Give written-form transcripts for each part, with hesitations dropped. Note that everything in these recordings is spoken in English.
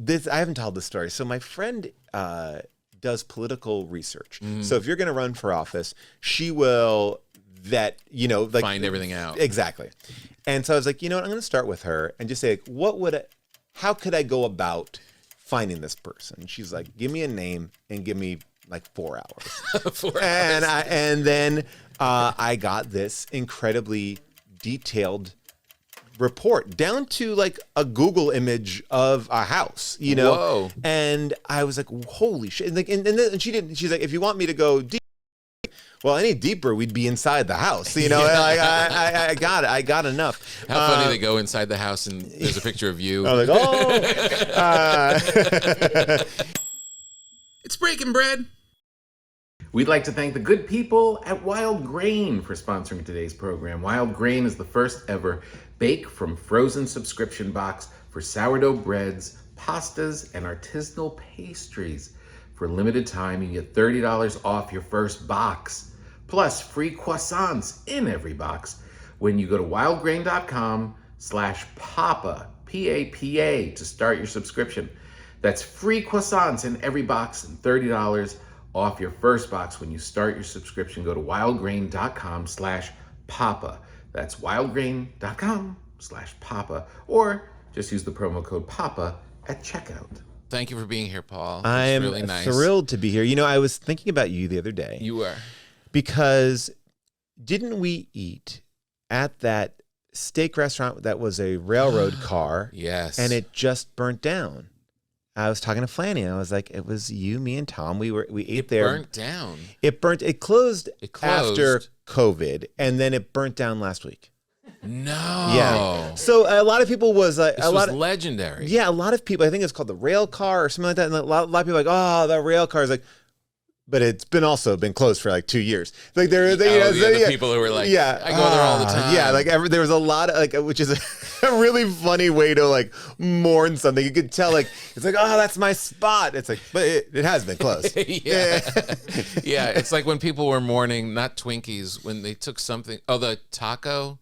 I haven't told this story. So my friend does political research. So if you're going to run for office, she will find everything out. Exactly. And so I was like, you know what? I'm going to start with her and just say, how could I go about finding this person? And she's like, give me a name and give me like 4 hours. 4 hours. And then I got this incredibly detailed report down to like a Google image of a house, Whoa. And I was like, holy shit. And, and she's like, if you want me to go deep, well, any deeper, we'd be inside the house. Like, I got it. I got enough. How funny they go inside the house and there's a picture of you. I'm like, It's breaking bread. We'd like to thank the good people at Wild Grain for sponsoring today's program. Wild Grain is the first ever bake from frozen subscription box for sourdough breads, pastas, and artisanal pastries. For a limited time, you get $30 off your first box, plus free croissants in every box when you go to wildgrain.com/papa, P-A-P-A, to start your subscription. That's free croissants in every box and $30 off your first box when you start your subscription. Go to wildgrain.com/papa. That's wildgrain.com/papa, or just use the promo code PAPA at checkout. Thank you for being here, Paul. I am really nice. thrilled to be here. I was thinking about you the other day. You were. Because didn't we eat at that steak restaurant that was a railroad car? Yes. And it just burnt down. I was talking to Flanny, and I was like, it was you, me, and Tom. We ate there. It burnt down. It closed after COVID, and then it burnt down last week. No. Yeah. So a lot of people was like, this was legendary. Yeah, a lot of people. I think it's called the rail car or something like that. And a lot of people are like, oh, that rail car is like. But it's also been closed for like 2 years. Like the people who were like, I go there all the time. Yeah, like there was a lot of which is a really funny way to like mourn something. You could tell like it's like, oh, that's my spot. It's like, but it has been closed. Yeah. It's like when people were mourning, not Twinkies, when they took something. Oh, the Choco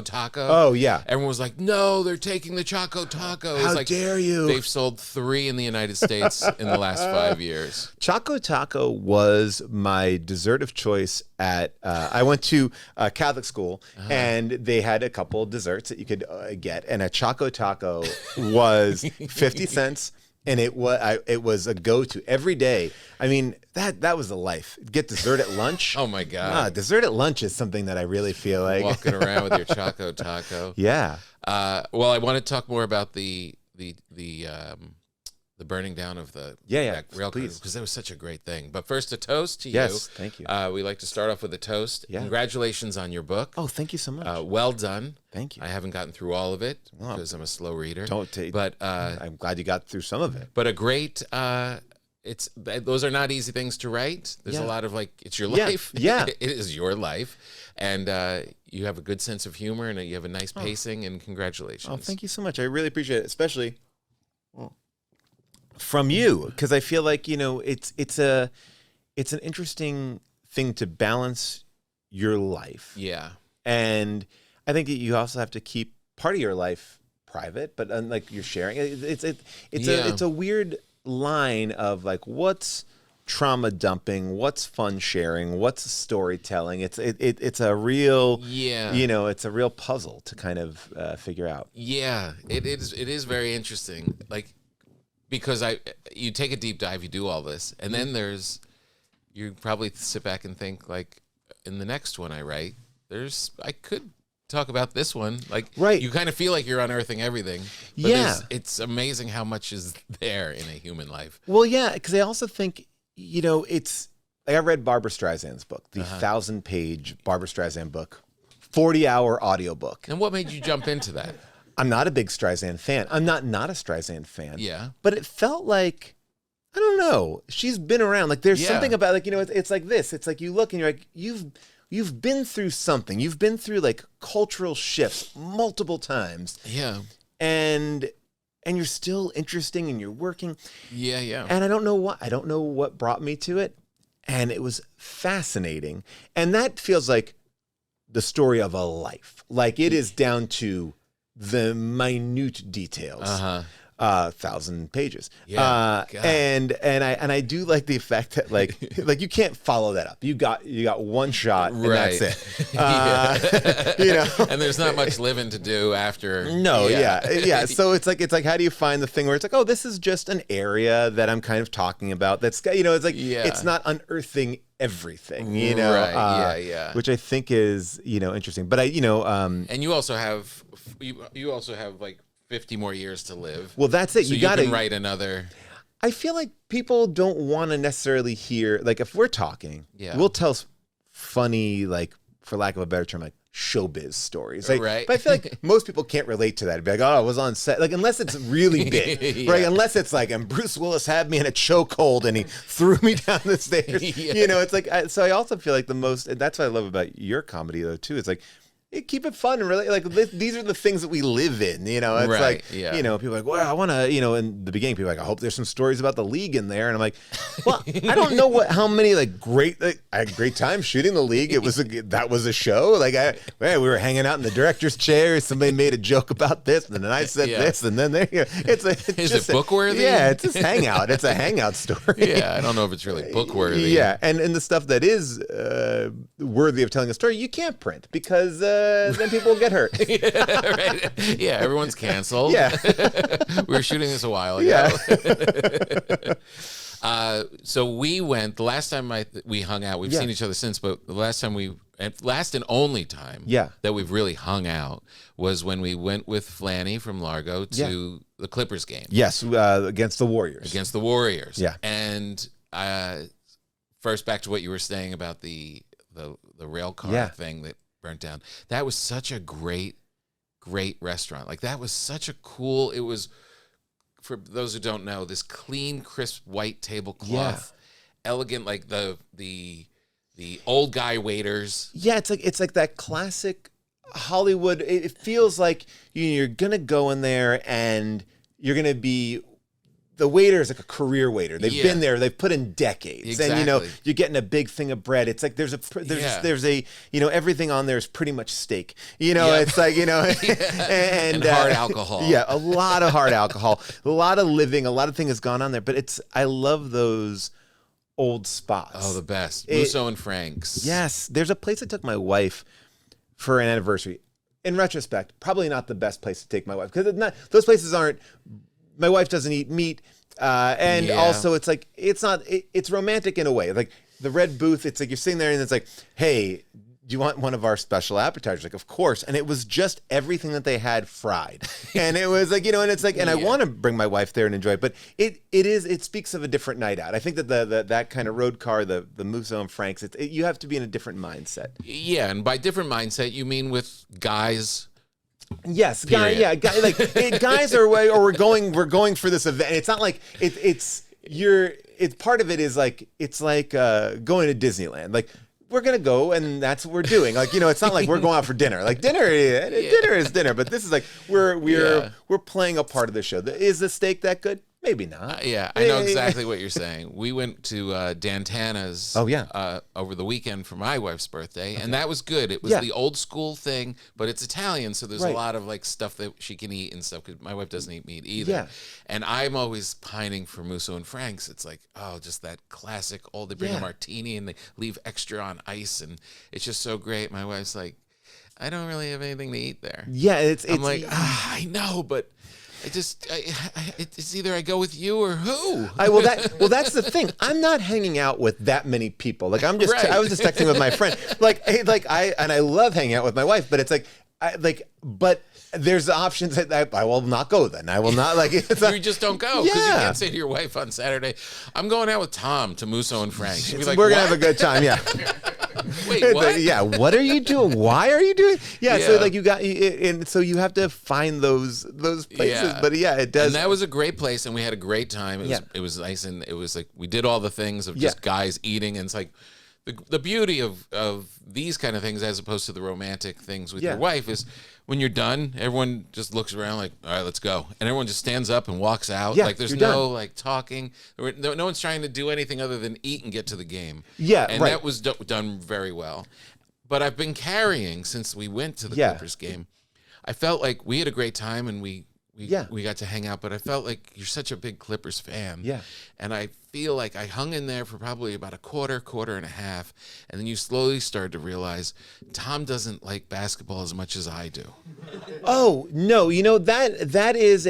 Taco. Oh, yeah. Everyone was like, no, they're taking the Choco Taco. How dare you? They've sold 3 in the United States in the last 5 years. Choco Taco was my dessert of choice at, I went to a Catholic school, and they had a couple desserts that you could get. And a Choco Taco was 50 cents. And it was a go-to every day. I mean, that was the life. Get dessert at lunch. Oh my God. Dessert at lunch is something that I really feel like walking around with your Choco Taco. Yeah. Well, I want to talk more about the burning down of the rail car, because that was such a great thing. But first, a toast to you. Yes, thank you. We like to start off with a toast. Yeah. Congratulations on your book. Oh, thank you so much. Well done. Thank you. I haven't gotten through all of it because I'm a slow reader. But I'm glad you got through some of it. But a great. Those are not easy things to write. There's a lot of it's your life. Yeah. It is your life, and you have a good sense of humor, and you have a nice pacing. And congratulations. Oh, thank you so much. I really appreciate it, especially from you, because I feel like it's an interesting thing to balance your life. Yeah, and I think that you also have to keep part of your life private, but unlike you're sharing, it's a weird line of like what's trauma dumping, what's fun sharing, what's storytelling. It's a real it's a real puzzle to kind of figure out. Yeah, it is very interesting. Like, because you take a deep dive, you do all this, and then you probably sit back and think like, in the next one I write, I could talk about this one. Like, right. You kind of feel like you're unearthing everything. But it's amazing how much is there in a human life. Well, yeah, because I also think, it's like I read Barbara Streisand's book, the 1,000-page Barbara Streisand book, 40-hour audiobook. And what made you jump into that? I'm not a big Streisand fan. I'm not a Streisand fan. Yeah. But it felt like, I don't know, she's been around. Like there's something about like, it's like this. It's like you look and you're like, you've been through something. You've been through like cultural shifts multiple times. Yeah. And you're still interesting and you're working. Yeah, yeah. And I don't know what brought me to it. And it was fascinating. And that feels like the story of a life. Like it is down to the minute details. 1,000 pages. Yeah, and I do like the effect that like you can't follow that up. You got one shot and Right. that's it. You know, And there's not much living to do after. no, yeah. So it's like how do you find the thing where it's like, oh, this is just an area that I'm kind of talking about. That's, you know, it's like it's not unearthing everything, you know. Right, Which I think is, you know, interesting. But and you also have like 50 more years to live. well, that's it. So you got to write another. I feel like people don't want to necessarily hear, like, if we're talking, we'll tell funny, like, for lack of a better term, like showbiz stories. Like, Right. But I feel like most people can't relate to that. It'd be like, oh, I was on set. Like, unless it's really big, right? Unless it's like, and Bruce Willis had me in a chokehold and he threw me down the stairs. You know, it's like, so I also feel like that's what I love about your comedy, though, too. It's like, keep it fun and really like these are the things that we live in, you know. It's like, you know, people are like, well, I want to, you know, in the beginning, people are like, I hope there's some stories about the League in there, and I'm like, well, I don't know how many I had a great time shooting the League. That was a show. Like, we were hanging out in the director's chair. Somebody made a joke about this, and then I said this, and then there. You know, it's Is it book worthy? Yeah, it's just hangout. It's a hangout story. Yeah, I don't know if it's really book worthy. Yeah, and the stuff that is worthy of telling a story, you can't print because then people will get hurt. Right. Yeah, everyone's canceled. Yeah. We were shooting this a while ago. Yeah. So we went, the last time we hung out, we've seen each other since, but the last and only time that we've really hung out was when we went with Flanny from Largo to the Clippers game. Yes, against the Warriors. Yeah. And first, back to what you were saying about the rail car thing that burnt down. That was such a great restaurant. Like, that was such a cool, it was, for those who don't know, this clean, crisp white tablecloth, elegant, like the old guy waiters. Yeah, it's like that classic Hollywood. It feels like you're gonna go in there and you're gonna be. The waiter is like a career waiter. They've been there. They've put in decades, exactly. And you know you're getting a big thing of bread. It's like there's a you know, everything on there is pretty much steak. You know, it's like, you know, and hard alcohol. Yeah, a lot of hard alcohol, a lot of living, a lot of things has gone on there. But I love those old spots. Oh, the best. Musso and Frank's. Yes, there's a place I took my wife for an anniversary. In retrospect, probably not the best place to take my wife because those places aren't. My wife doesn't eat meat, and also it's like it's romantic in a way. Like the Red Booth, it's like you're sitting there and it's like, hey, do you want one of our special appetizers? Like, of course. And it was just everything that they had fried, and it was like, you know, and it's like, and I want to bring my wife there and enjoy it, but it speaks of a different night out. I think that that kind of road car, the Musso and Frank's, you have to be in a different mindset. Yeah, and by different mindset, you mean with guys. Yes, guys are away, or we're going for this event. It's not like it's part of it is like it's like going to Disneyland. Like, we're gonna go and that's what we're doing. Like, you know, it's not like we're going out for dinner. Like dinner is dinner, but this is like we're playing a part of the show. Is the steak that good? Maybe not. I know exactly what you're saying. We went to Dantana's over the weekend for my wife's birthday, and that was good. It was the old school thing, but it's Italian, so there's a lot of like stuff that she can eat and stuff, because my wife doesn't eat meat either. Yeah. And I'm always pining for Musso and Frank's. It's like, oh, just that classic old, they bring a martini and they leave extra on ice, and it's just so great. My wife's like, I don't really have anything to eat there. Yeah, I'm like, I know, but it's either I go with you or who. Well, that's the thing. I'm not hanging out with that many people. Like, I was just texting with my friend. I love hanging out with my wife, but it's like, but there's options that I will not go. Then I will not you just don't go because you can't say to your wife on Saturday, I'm going out with Tom to Musso and Frank. She'd be like, we're gonna have a good time. Yeah. Wait, what? Yeah, what are you doing? Why are you doing? Yeah, so like and so you have to find those places. Yeah. But it does. And that was a great place, and we had a great time. It was nice, and it was like we did all the things of just guys eating, and it's like the beauty of these kind of things as opposed to the romantic things with your wife is when you're done, everyone just looks around like, all right, let's go. And everyone just stands up and walks out. Like there's no like talking. No one's trying to do anything other than eat and get to the game. Yeah, and that was done very well. But I've been carrying since we went to the Clippers game. I felt like we had a great time and we we got to hang out, but I felt like you're such a big Clippers fan. Yeah. And I feel like I hung in there for probably about a quarter and a half, and then you slowly started to realize Tom doesn't like basketball as much as I do. Oh, no, that is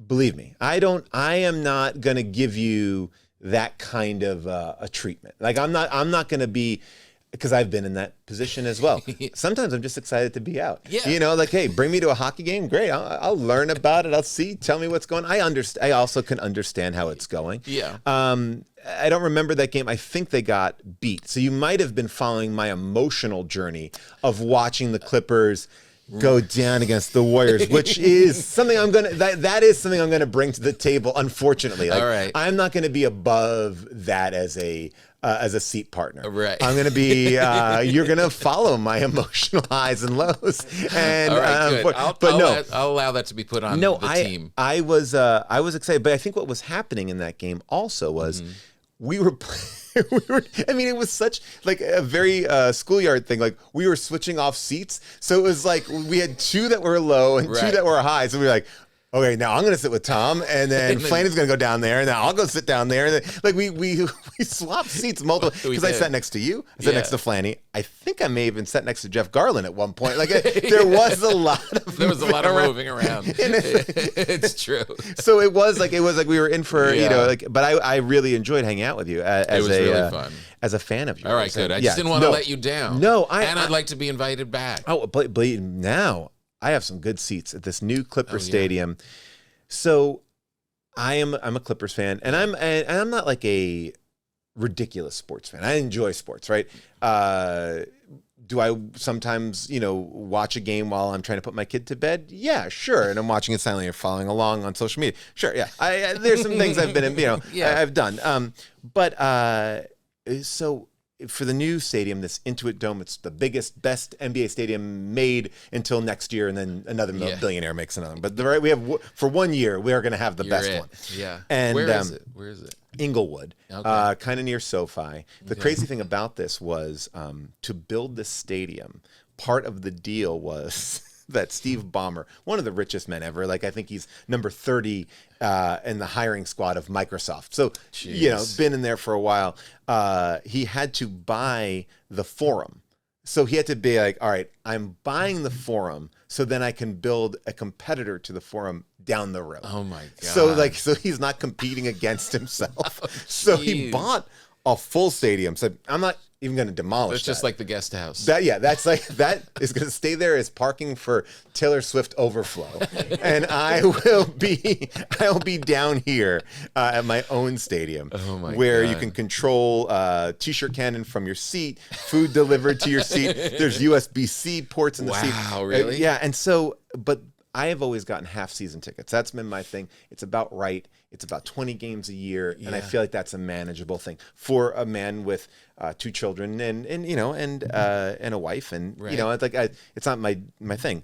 believe me, I am not going to give you that kind of a treatment. Like I'm not going to be, because I've been in that position as well. Sometimes I'm just excited to be out. Yeah. Like, hey, bring me to a hockey game. Great. I'll learn about it. I'll see. Tell me what's going on. I also can understand how it's going. Yeah. I don't remember that game. I think they got beat. So you might have been following my emotional journey of watching the Clippers go down against the Warriors, which is something that is something I'm gonna bring to the table. Unfortunately, like, all right. I'm not gonna be above that as a seat partner. Right. I'm gonna be. You're gonna follow my emotional highs and lows. And all right, good. I'll allow that to be put on the team. I was excited, but I think what was happening in that game also was we were. I mean, it was such like a very schoolyard thing. Like we were switching off seats. So it was like we had two that were low and two that were high. So we were like, okay, now I'm going to sit with Tom, and then Flanny's going to go down there, and then I'll go sit down there. And then, like we swapped seats multiple, because I sat next to you, I sat next to Flanny. I think I may have even sat next to Jeff Garland at one point. Like there was a lot of moving around. It's true. So it was like we were in for but I really enjoyed hanging out with you as really fun. As a fan of yours. All right, good. I just didn't want to let you down. No, I'd like to be invited back. Oh, but now I have some good seats at this new Clippers stadium. So I'm a Clippers fan, and I'm not like a ridiculous sports fan. I enjoy sports, right? Do I sometimes, watch a game while I'm trying to put my kid to bed? Yeah, sure. And I'm watching it silently or following along on social media. Sure, yeah. There's some things I've been in, I've done. So for the new stadium, this Intuit Dome, it's the best NBA stadium made until next year, and then another billionaire makes another one. But we have for 1 year, we are going to have the best one. Yeah. And Where is it? Inglewood, Okay. kind of near SoFi. The crazy thing about this was to build this stadium, part of the deal was that Steve Ballmer, one of the richest men ever, like I think he's number 30 in the hiring squad of Microsoft. So, been in there for a while. He had to buy the Forum. So he had to be like, all right, I'm buying the Forum so then I can build a competitor to the Forum down the road. Oh my God. So he's not competing against himself. So he bought a full stadium. So I'm not even going to demolish It's just like the guest house. that is going to stay there as parking for Taylor Swift overflow. And I'll be down here at my own stadium where you can control t-shirt cannon from your seat, food delivered to your seat. There's USB-C ports in the seat. Wow, really? Yeah. And so, but I have always gotten half-season tickets. That's been my thing. It's about right. It's about 20 games a year, and I feel like that's a manageable thing for a man with 2 children and a wife, and it's like it's not my thing.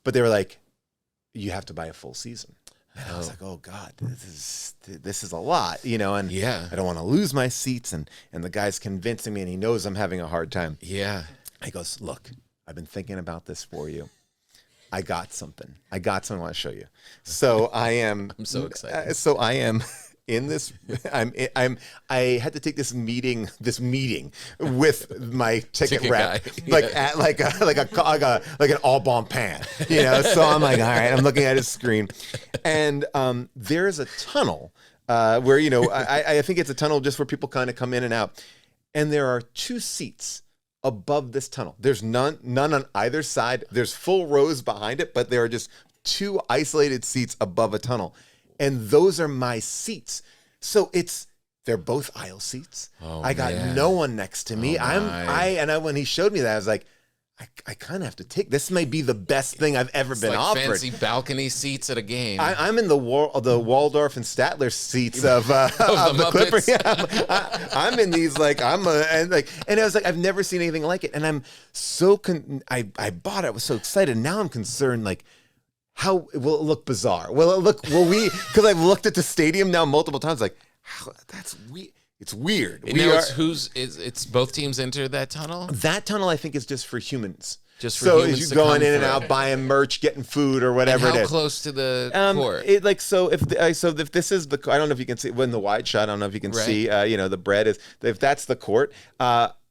But they were like, you have to buy a full season. And I was like, oh God, this is a lot, and I don't want to lose my seats, and the guy's convincing me, and he knows I'm having a hard time. Yeah. He goes, look, I've been thinking about this for you. I got something I want to show you. So I'm so excited. So I am in this. I had to take this meeting with my ticket rep, like an all bomb pan, So I'm like, all right, I'm looking at his screen, and there's a tunnel where I think it's a tunnel just where people kind of come in and out, and there are 2 seats above this tunnel. There's none on either side. There's full rows behind it, but there are just 2 isolated seats above a tunnel. And those are my seats. So they're both aisle seats. I got no one next to me. When he showed me that, I was like, I kind of have to take this. May be the best thing I've ever been offered. Fancy balcony seats at a game. I'm in the Waldorf and Statler seats of the Clippers. Yeah, I'm in these and I was like, I've never seen anything like it, and I'm so I bought it. I was so excited. Now I'm concerned, like, how will it look bizarre? Will we? Because I've looked at the stadium now multiple times, like, that's weird. It's weird. It's both teams enter that tunnel? That tunnel, I think, is just for humans. Just for so humans you to going come in and through. out, buying merch, getting food or whatever And how it is. close to the court? If this is the, I don't know if you can see when the wide shot. I don't know if you can see. The bread is, if that's the court.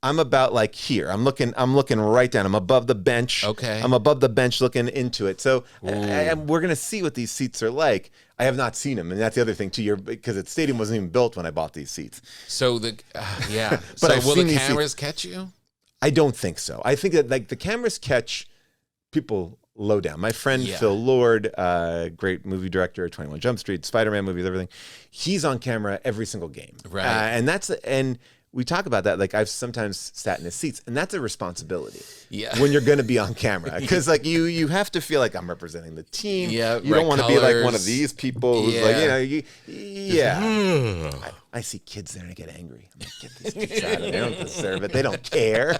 I'm about like here. I'm looking right down. I'm above the bench. Okay. I'm above the bench looking into it. So we're gonna see what these seats are like. I have not seen them, and that's the other thing too. Because the stadium wasn't even built when I bought these seats. So But so I've will seen the these cameras catch you? I don't think so. I think that like the cameras catch people low down. My friend Phil Lord, great movie director, 21 Jump Street, Spider-Man movies, everything. He's on camera every single game. Right. And we talk about that. Like I've sometimes sat in his seats, and that's a responsibility. Yeah. When you're going to be on camera, because like you have to feel like I'm representing the team. Yeah. You don't want to be like one of colors. these people who's like, I see kids there and I get angry. I'm like, get these kids out of there. They don't deserve it. They don't care.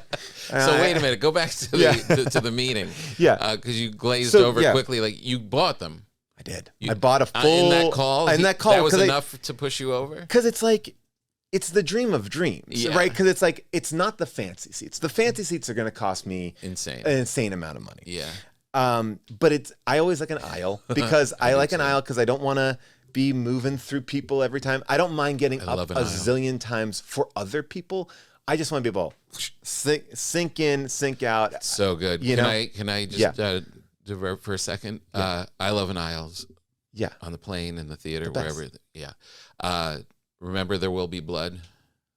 So wait a minute. Go back to the meeting. Yeah. Because you glazed over quickly. Like you bought them. I did. I bought a full in that call. That was enough to push you over. Because it's like, it's the dream of dreams, right? Because it's like, it's not the fancy seats. The fancy seats are going to cost me an insane amount of money. Yeah. But I always like an aisle because I like an aisle because I don't want to be moving through people every time. I don't mind getting up a zillion times for other people. I just want to be able to sink in, sink out. So good. Can I just divert for a second? Yeah. I love an aisles. Yeah. On the plane, in the theater, wherever. Yeah. Remember There Will Be Blood?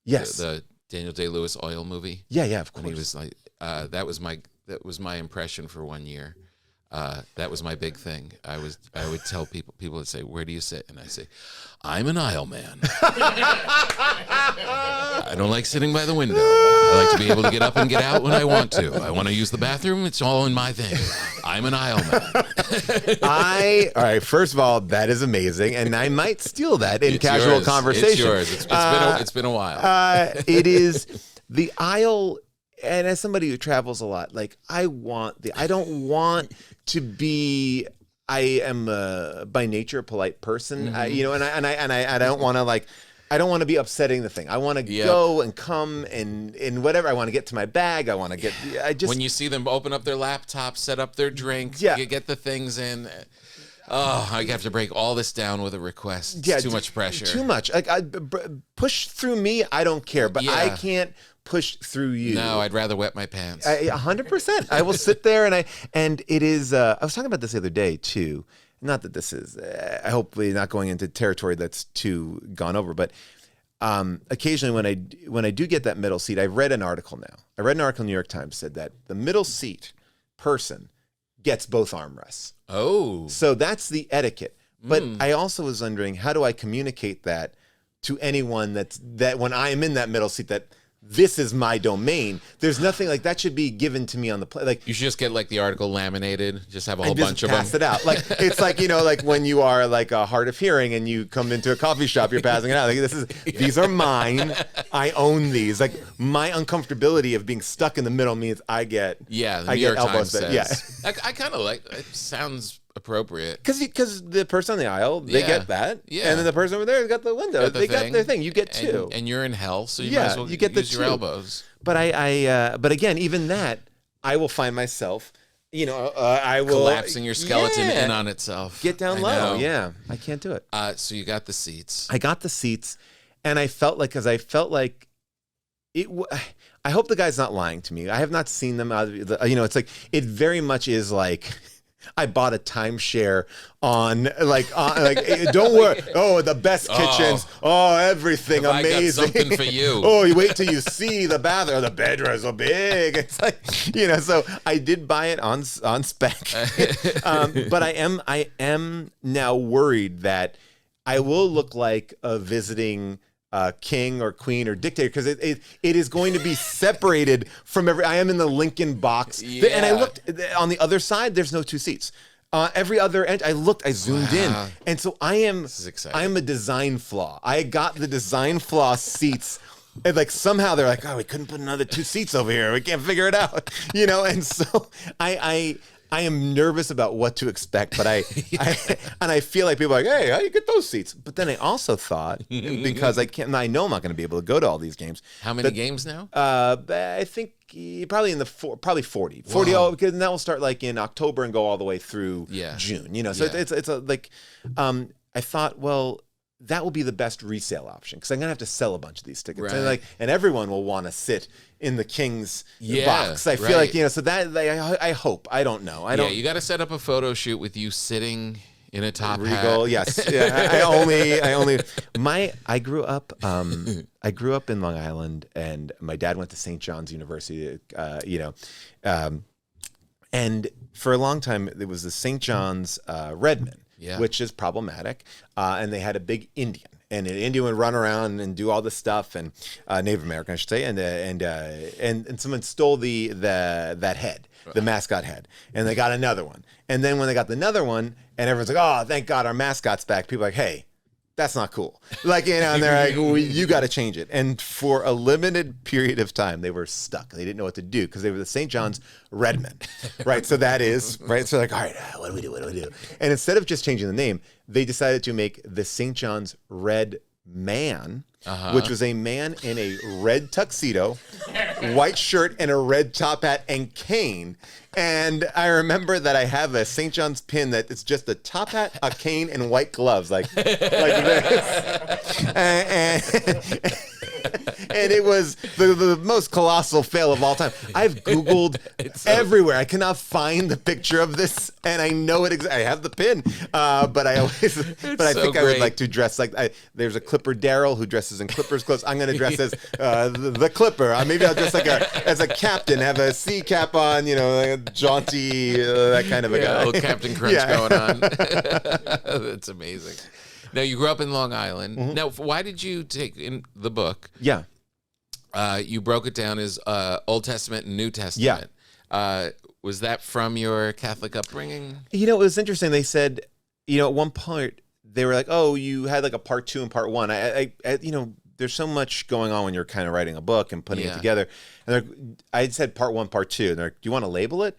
Yes. The Daniel Day-Lewis oil movie? Yeah, of course. And he was like, that was my impression for 1 year. That was my big thing. I would tell people would say, "Where do you sit?" And I say, "I'm an aisle man. I don't like sitting by the window. I like to be able to get up and get out when I want to. I want to use the bathroom. It's all in my thing. I'm an aisle man." All right. First of all, that is amazing, and I might steal that in casual conversation. It's yours. It's been a while. It is the aisle. And as somebody who travels a lot, like I don't want to be. I am by nature a polite person, and I don't want to I don't want to be upsetting the thing. I want to go and come and whatever. I want to get to my bag. I want to get. When you see them open up their laptop, set up their drink, you get the things in. Oh, I have to break all this down with a request. It's too much pressure. Too much. Like push through me. I don't care, but I can't push through you. No, I'd rather wet my pants. 100%. I will sit there and it is. I was talking about this the other day too. Not that this is. Hopefully, not going into territory that's too gone over, but. Occasionally, when I do get that middle seat, I've read an article now. I read an article in the New York Times said that the middle seat person gets both armrests. Oh. So that's the etiquette. But I also was wondering, how do I communicate that to anyone that when I am in that middle seat, that this is my domain? There's nothing like that should be given to me on the plane. Like you should just get like the article laminated, just have a whole bunch of them. Pass it out. Like it's like, like when you are like a hard of hearing and you come into a coffee shop, you're passing it out. Like these are mine. I own these. Like my uncomfortability of being stuck in the middle means I get the New York Times says. Yeah. I kind of like it. Sounds appropriate because the person on the aisle they get that, and then the person over there got the window. They got their thing. You get two, and you're in hell, so you might as well you get use the your two. elbows. But but again, even that, I will find myself, I will collapsing your skeleton in on itself. Get down low. Yeah, I can't do it. So you got the seats. I got the seats, and I felt like it. I hope the guy's not lying to me. I have not seen them out of it's like it very much is like. I bought a timeshare on don't worry. Oh, the best kitchens. Oh, everything amazing. I got something for you. Oh, you wait till you see the bathroom. Oh, the bedroom is so big. It's like So I did buy it on spec, but I am now worried that I will look like a visiting. King or queen or dictator, because it is going to be separated from I am in the Lincoln box, and I looked on the other side. There's no two seats. Every other end, I zoomed in, and so I am. This is exciting. I'm a design flaw. I got the design flaw seats. And somehow they're like, oh, we couldn't put another two seats over here. We can't figure it out, And so I am nervous about what to expect, but I feel like people are like, hey, how do you get those seats? But then I also thought, because I know I'm not going to be able to go to all these games. How many games now? I think probably probably 40. 40, because that will start like in October and go all the way through June. You know, so it's like, I thought, well, that will be the best resale option because I'm gonna have to sell a bunch of these tickets, and everyone will want to sit in the King's box. I feel like, you know, so that I hope. I don't know. I don't. You got to set up a photo shoot with you sitting in a top Regal, hat. yes. Yeah, I grew up in Long Island, and my dad went to St. John's University. And for a long time it was the St. John's Redmen. Yeah. Which is problematic, and they had a big Indian, and an Indian would run around and do all this stuff, and Native American, I should say, and someone stole that head, the mascot head, and they got another one, and then when they got another one, and everyone's like, oh, thank God our mascot's back. People are like, hey, that's not cool. Like, you know, and they're like, well, you got to change it. And for a limited period of time, they were stuck. They didn't know what to do because they were the St. John's Redmen, right? So that is, right? So like, all right, what do we do? What do we do? And instead of just changing the name, they decided to make the St. John's Red Man, which was a man in a red tuxedo, white shirt, and a red top hat and cane. And I remember that I have a St. John's pin that it's just a top hat, a cane, and white gloves, like this. And it was the most colossal fail of all time. I've Googled everywhere. I cannot find the picture of this, and I know it. I have the pin, but I think I would like to dress like. There's a Clipper Daryl who dresses in Clippers clothes. I'm going to dress as the Clipper. Maybe I'll dress like as a captain, have a sea cap on, you know, like a jaunty, that kind of a guy. A little Captain Crunch going on. That's amazing. Now, you grew up in Long Island. Mm-hmm. Now, why did you take in the book? Yeah. You broke it down as Old Testament and New Testament. Yeah. Was that from your Catholic upbringing? You know, it was interesting. They said, you know, at one point, they were like, oh, you had like a part 2 and part 1. I you know, there's so much going on when you're kind of writing a book and putting it together. And I said part 1, part 2. And they're like, do you want to label it?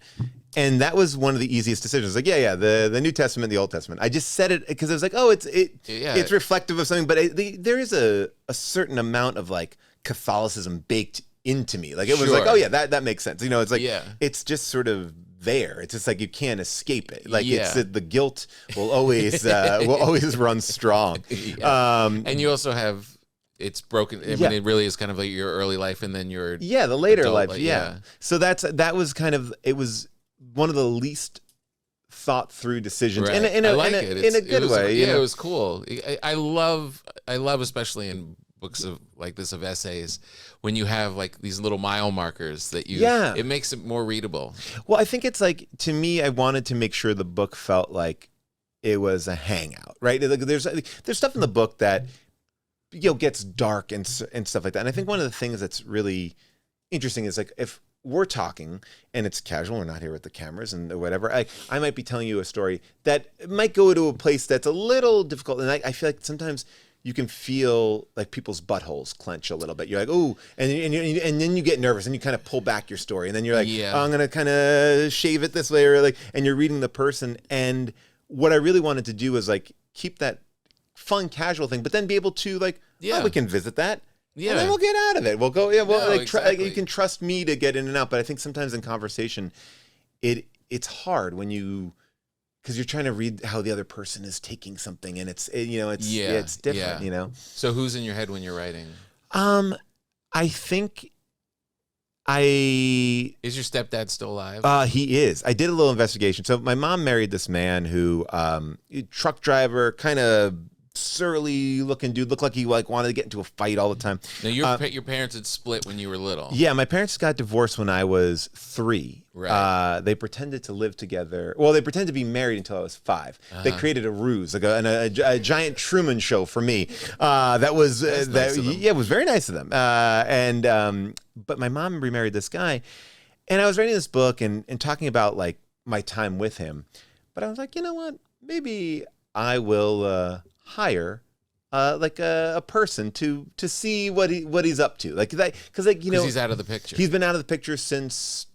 And that was one of the easiest decisions. Like, the New Testament, the Old Testament. I just said it because I was like, oh, it's reflective of something. But there is a certain amount of like Catholicism baked into me. Like, it was like, oh yeah, that makes sense. You know, it's like, it's just sort of there. It's just like you can't escape it. Like, it's the guilt will always run strong. And you also have. It's broken. I mean, it really is kind of like your early life, and then your the later life. So that was kind of, it was one of the least thought through decisions in a good way. Yeah, it was cool. I love especially in books of like this of essays when you have like these little mile markers that it makes it more readable. Well, I think it's like, to me, I wanted to make sure the book felt like it was a hangout, right? There's stuff in the book that, you know, gets dark and stuff like that. And I think one of the things that's really interesting is like, if we're talking and it's casual, we're not here with the cameras and whatever, I might be telling you a story that might go to a place that's a little difficult. And I feel like sometimes you can feel like people's buttholes clench a little bit. You're like, oh, and then you get nervous and you kind of pull back your story. And then you're like, oh, I'm going to kind of shave it this way, or like, and you're reading the person. And what I really wanted to do was like keep that fun, casual thing, but then be able to like, oh, we can visit that. Yeah. And then we'll get out of it. We'll go, exactly. You can trust me to get in and out. But I think sometimes in conversation, it's hard when because you're trying to read how the other person is taking something, and it's different, you know? So who's in your head when you're writing? I think Is your stepdad still alive? He is. I did a little investigation. So my mom married this man who, truck driver, kind of surly looking dude, looked like he like wanted to get into a fight all the time. Now your parents had split when you were little. Yeah, my parents got divorced when I was 3. Right. They pretended to live together. Well, they pretended to be married until I was 5. They created a ruse, like a giant Truman show for me. That was nice of them. Yeah, it was very nice of them. But my mom remarried this guy, and I was writing this book and talking about like my time with him. But I was like, you know what? Maybe I will hire like a person to see what he's up to, like that, because like, you know, he's out of the picture. He's been out of the picture since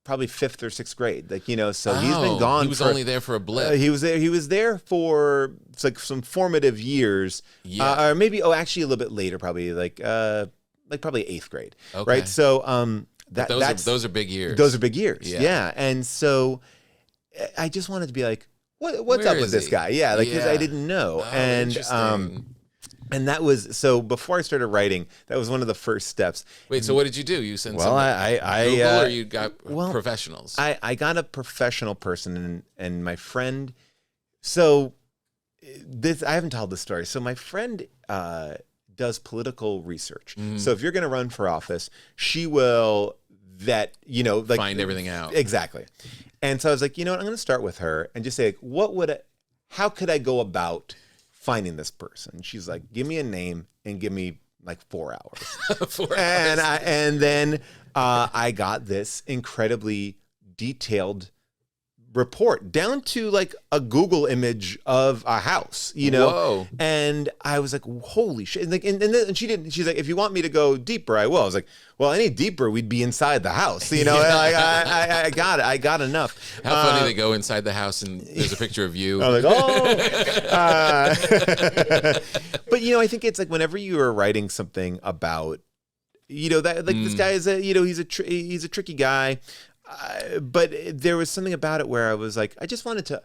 probably 5th or 6th grade. Like, so he's been gone. He was only there for a blip. He was there for some formative years. Yeah. Or maybe, actually a little bit later, probably like probably 8th grade. Okay. Right. So, those are big years. Those are big years. Yeah. Yeah. And so I just wanted to be like, what's Where up is with this he? guy? Yeah. Like, because I didn't know. Interesting. And that was, so before I started writing, that was one of the first steps. Wait, so what did you do? You sent Well, Google, or you got professionals? I got a professional person, and my friend. So this, I haven't told this story. So my friend does political research. So if you're going to run for office, she will find everything out. Exactly. And so I was like, I'm going to start with her and just say, how could I go about finding this person? She's like, give me a name and give me like 4 hours. 4 hours. And then I got this incredibly detailed report down to like a Google image of a house, Whoa. And I was like, holy shit. And she didn't, she's like, if you want me to go deeper, I will. I was like, well, any deeper, we'd be inside the house. Like, I got it. I got enough. How funny they go inside the house and there's a picture of you. I'm like, but I think it's like whenever you are writing something about, that like this guy is he's a tricky guy. But there was something about it where I was like, I just wanted to,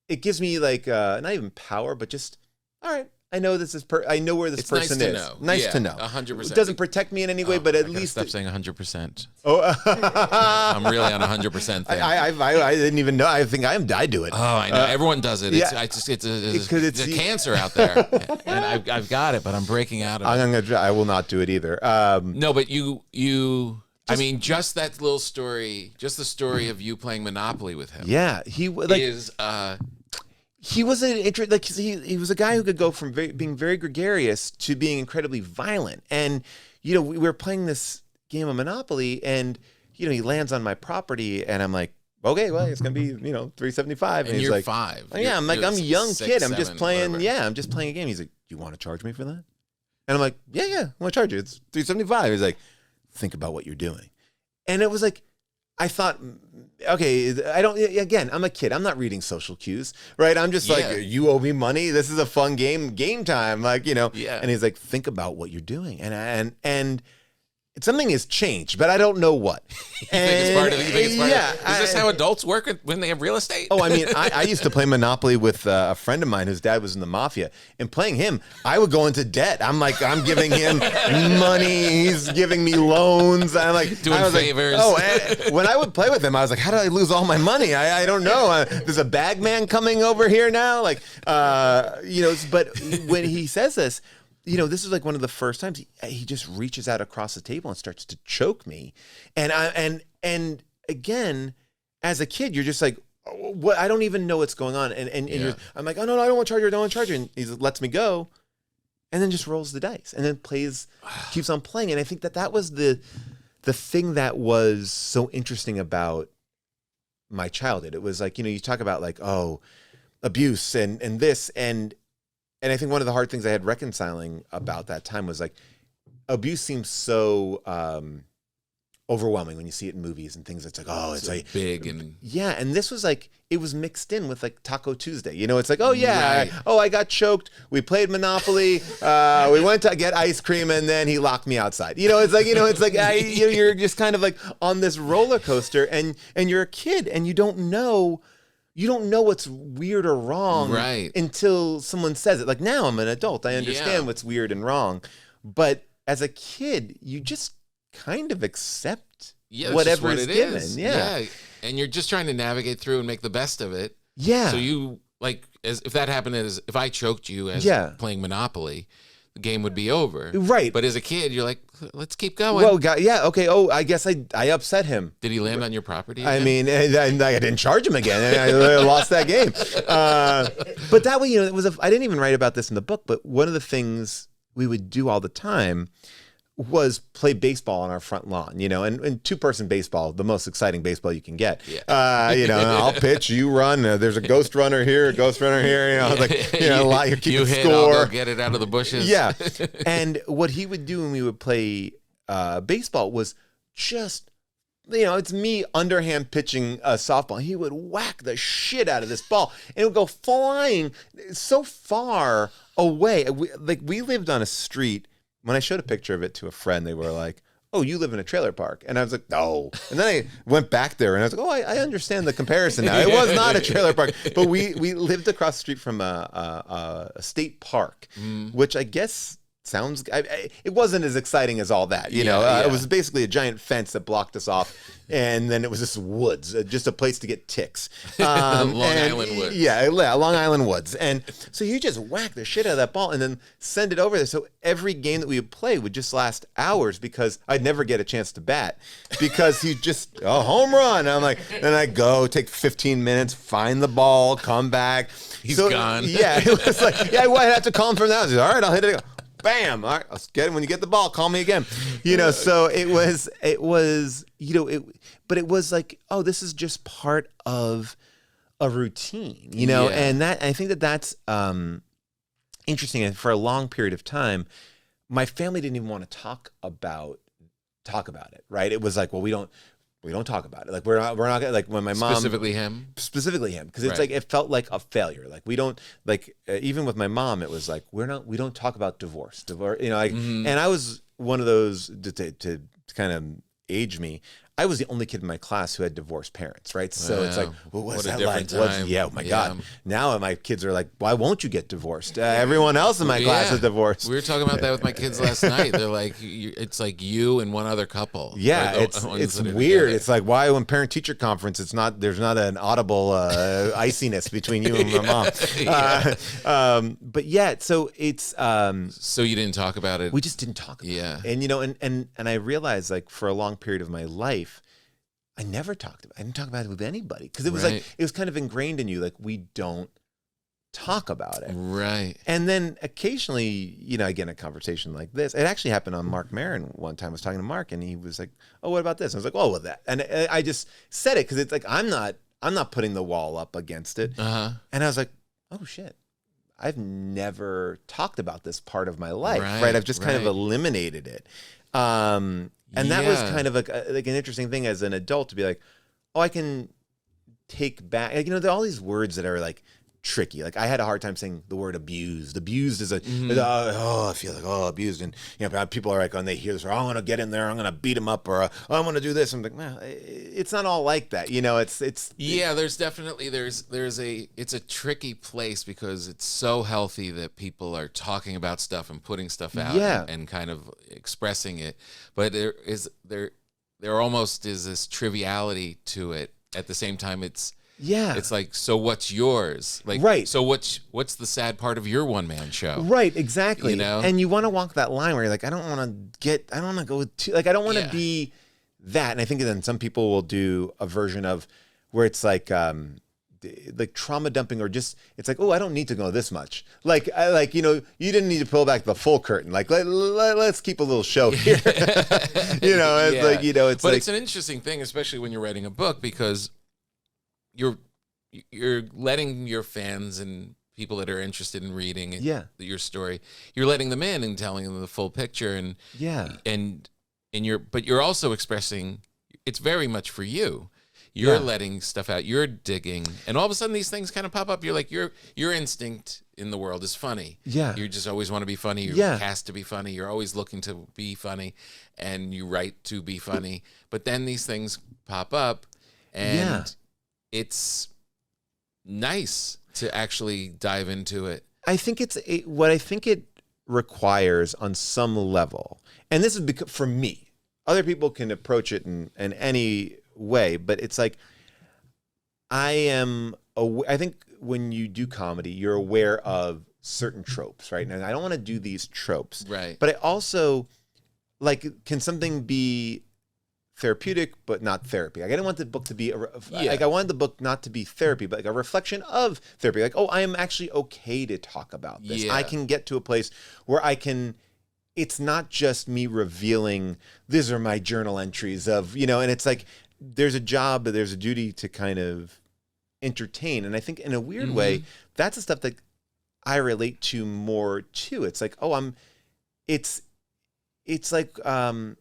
it gives me like, not even power, but just, all right, I know this is, I know where this person is. Nice to know. 100%. It doesn't protect me in any way, but at least. Stop saying 100%. Oh, I'm really on 100% thing. I didn't even know. I think I do it. Oh, I know. Everyone does it. It's a cancer out there. And I've got it, but I'm breaking out of it. I will not do it either. No, but just that little story, just the story of you playing Monopoly with him. Yeah, he was he was a guy who could go from being very gregarious to being incredibly violent. And we were playing this game of Monopoly, and he lands on my property, and I'm like, okay, well, it's gonna be 375. And he's you're like, 5. Oh, yeah, I'm like, I'm a young 6, kid. I'm just 7, playing. whatever. Yeah, I'm just playing a game. He's like, you want to charge me for that? And I'm like, yeah, I want to charge you. It's 375. He's like, think about what you're doing. And it was like, I thought, okay, again, I'm a kid. I'm not reading social cues, right? I'm just like, you owe me money. This is a fun game time. Like, Yeah. And he's like, think about what you're doing. And something has changed, but I don't know what. You think it's part of is this how adults work when they have real estate? Oh, I mean, I used to play Monopoly with a friend of mine whose dad was in the Mafia. And playing him, I would go into debt. I'm like, I'm giving him money. He's giving me loans. I'm like doing favors. When I would play with him, I was like, how did I lose all my money? I don't know. There's a bag man coming over here now. Like, but when he says this, this is like one of the first times he just reaches out across the table and starts to choke me. And again, as a kid, you're just like, what? I don't even know what's going on. And I'm like, oh no, I don't want to charge you. I don't want to charge you. And he lets me go, and then just rolls the dice and then keeps on playing. And I think that was the thing that was so interesting about my childhood. It was like, you talk about like, abuse and this and I think one of the hard things I had reconciling about that time was like, abuse seems so overwhelming when you see it in movies and things. It's like, it's like big and and this was like, it was mixed in with like Taco Tuesday. It's like, Right. I got choked. We played Monopoly. We went to get ice cream, and then he locked me outside. It's like, you're just kind of like on this roller coaster, and you're a kid, and you don't know what's weird or wrong until someone says it. Like now I'm an adult. I understand what's weird and wrong. But as a kid, you just kind of accept whatever is given. Yeah. And you're just trying to navigate through and make the best of it. Yeah. So you if that happened if I choked you as playing Monopoly, the game would be over. Right. But as a kid, you're like, let's keep going. Well, okay. Oh, I guess I upset him. Did he land on your property again? I mean, I didn't charge him again, and I lost that game. But that way, it was I didn't even write about this in the book, but one of the things we would do all the time was play baseball on our front lawn, and 2-person baseball, the most exciting baseball you can get. Yeah. I'll pitch, you run. There's a ghost runner here, a ghost runner here. You're keeping you hit, score. I'll go get it out of the bushes. Yeah. And what he would do when we would play baseball was just it's me underhand pitching a softball. He would whack the shit out of this ball, and it would go flying so far away. We lived on a street. When I showed a picture of it to a friend, they were like, "Oh, you live in a trailer park?" And I was like, "No." And then I went back there, and I was like, "Oh, I understand the comparison now. It was not a trailer park, but we lived across the street from a state park, which I guess." Sounds. It wasn't as exciting as all that, you know. It was basically a giant fence that blocked us off, and then it was just woods, just a place to get ticks. Long Island woods. Yeah, Long Island woods. And so you just whack the shit out of that ball and then send it over there. So every game that we would play would just last hours because I'd never get a chance to bat because he just home run. And I'm like, then I go take 15 minutes, find the ball, come back. He's gone. Yeah, it was like, I'd have to call him from that. All right, I'll hit it. Bam! All right, let's get it. When you get the ball, call me again. So it was, but it was like, oh, this is just part of a routine, and I think that's interesting. And for a long period of time, my family didn't even want to talk about it. Right? It was like, well, we don't talk about it. Like we're not like when my mom specifically him because it's like it felt like a failure. Like we don't even with my mom, it was like we don't talk about divorce, and I was one of those to kind of age me. I was the only kid in my class who had divorced parents, right? So it's like, well, what's that like? Oh my God. Now my kids are like, why won't you get divorced? Everyone else in my class is divorced. We were talking about that with my kids last night. They're like, it's like you and one other couple. Yeah, it's weird. It's like, why when parent-teacher conference, there's not an audible iciness between you and my mom. But yeah, so it's... so you didn't talk about it? We just didn't talk about it. And, and I realized like for a long period of my life, I didn't talk about it with anybody because it was like it was kind of ingrained in you, like we don't talk about it, right? And then occasionally, I get in a conversation like this. It actually happened on Mark Maron one time. I was talking to Mark, and he was like, "Oh, what about this?" And I was like, "Oh, well, that." And I just said it because it's like I'm not putting the wall up against it. And I was like, "Oh shit." I've never talked about this part of my life, right? I've just kind of eliminated it. And that was kind of like an interesting thing as an adult to be like, oh, I can take back, there are all these words that are like tricky. Like I had a hard time saying the word abused. Abused is I feel like, abused. And, people are like, when they hear this, I'm going to get in there, I'm going to beat him up, or I'm going to do this. I'm like, well, it's not all like that. There's definitely, it's a tricky place because it's so healthy that people are talking about stuff and putting stuff out and kind of expressing it. But there almost is this triviality to it. At the same time, it's like, so what's yours? Like, right. So what's the sad part of your one-man show? Right, exactly. And you want to walk that line where you're like, I don't want to go too, like, I don't want to be that. And I think then some people will do a version of where it's like trauma dumping, or just, it's like, oh, I don't need to go this much. You didn't need to pull back the full curtain. Like, let's keep a little show here. It's but it's an interesting thing, especially when you're writing a book, because you're letting your fans and people that are interested in reading your story, you're letting them in and telling them the full picture, and you're also expressing, it's very much for you. You're letting stuff out, you're digging, and all of a sudden these things kind of pop up. You're like, your instinct in the world is funny. Yeah. You just always want to be funny. You're cast to be funny. You're always looking to be funny, and you write to be funny. But then these things pop up, and it's nice to actually dive into it. I think what I think it requires on some level, and this is because for me, other people can approach it in any way, but it's like I think when you do comedy, you're aware of certain tropes, right? And I don't want to do these tropes, right? But I also like, can something be therapeutic but not therapy? Like, I didn't want the book to be like, I wanted the book not to be therapy, but like a reflection of therapy. Like, oh, I am actually okay to talk about this. I can get to a place where it's not just me revealing, these are my journal entries of, and it's like, there's a job, but there's a duty to kind of entertain. And I think in a weird way, that's the stuff that I relate to more too. It's like, it's like, I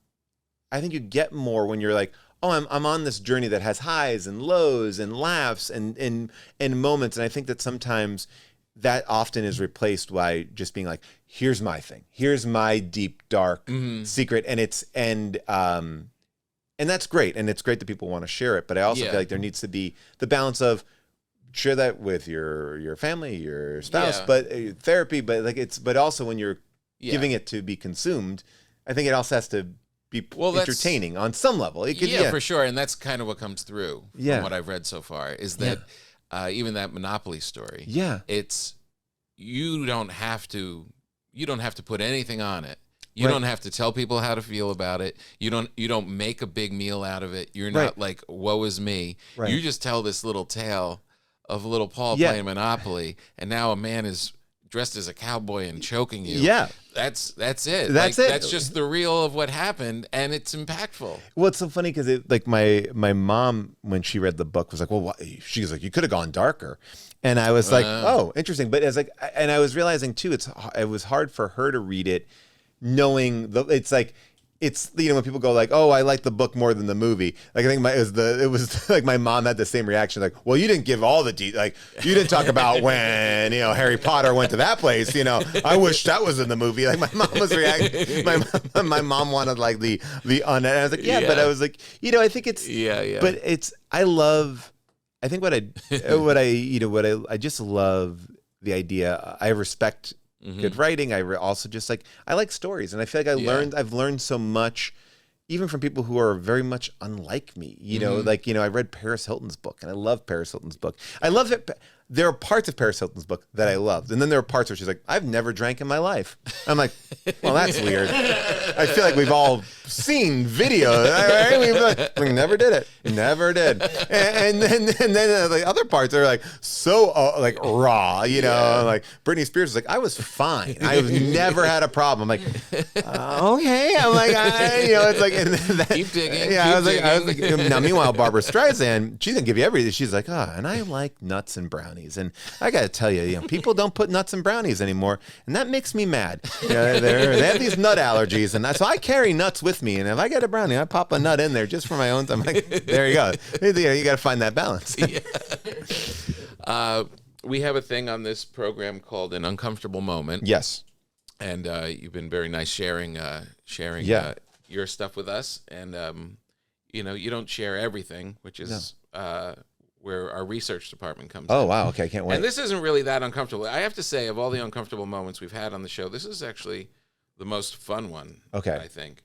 think you get more when you're like, oh, I'm on this journey that has highs and lows and laughs and moments. And I think that sometimes that often is replaced by just being like, here's my thing. Here's my deep, dark secret. And that's great. And it's great that people want to share it. But I also feel like there needs to be the balance of share that with your family, your spouse, but therapy, but also when you're giving it to be consumed, I think it also has to be entertaining on some level. It could, for sure. And that's kind of what comes through from what I've read so far is that even that Monopoly story, it's, you don't have to put anything on it. You don't have to tell people how to feel about it. You don't make a big meal out of it. You're not like, woe is me. You just tell this little tale of little Paul playing Monopoly, and now a man is dressed as a cowboy and choking you. That's it. That's it. That's just the real of what happened, and it's impactful. Well, it's so funny because like my mom, when she read the book, was like, well, she was like, you could have gone darker. And I was like, oh, interesting. But as like, and I was realizing too, it was hard for her to read it, knowing it's like, it's, you know, when people go like, oh, I like the book more than the movie. Like I think it was like my mom had the same reaction. Like, well, you didn't give all the like you didn't talk about when, you know, Harry Potter went to that place. You know, I wish that was in the movie. Like my mom was reacting. My mom wanted like the and I was like, but I was like, you know, I think it's but it's I think I just love the idea. I respect good writing. I also just like, I like stories, and I feel like I've learned so much, even from people who are very much unlike me. You know, like, you know, I read Paris Hilton's book, and I love Paris Hilton's book. I love it. There are parts of Paris Hilton's book that I loved, and then there are parts where she's like, I've never drank in my life. I'm like, well, that's weird. I feel like we've all seen videos, right? We never did it. Never did. And then the other parts are like so like raw, you know, like Britney Spears was like, I was fine. I've never had a problem. I'm like, okay. I'm like, you know, it's like, and that, keep digging. Yeah, I was like, now meanwhile, Barbara Streisand, she didn't give you everything. She's like, and I like nuts and brownies. And I got to tell you, people don't put nuts in brownies anymore, and that makes me mad. You know, they have these nut allergies, and so I carry nuts with me. And if I get a brownie, I pop a nut in there just for my own. I'm like, there you go. You got to find that balance. We have a thing on this program called an uncomfortable moment. Yes, and you've been very nice sharing your stuff with us, and you know, you don't share everything, which is where our research department comes in. Oh, wow. Okay, I can't wait. And this isn't really that uncomfortable. I have to say, of all the uncomfortable moments we've had on the show, this is actually the most fun one, I think.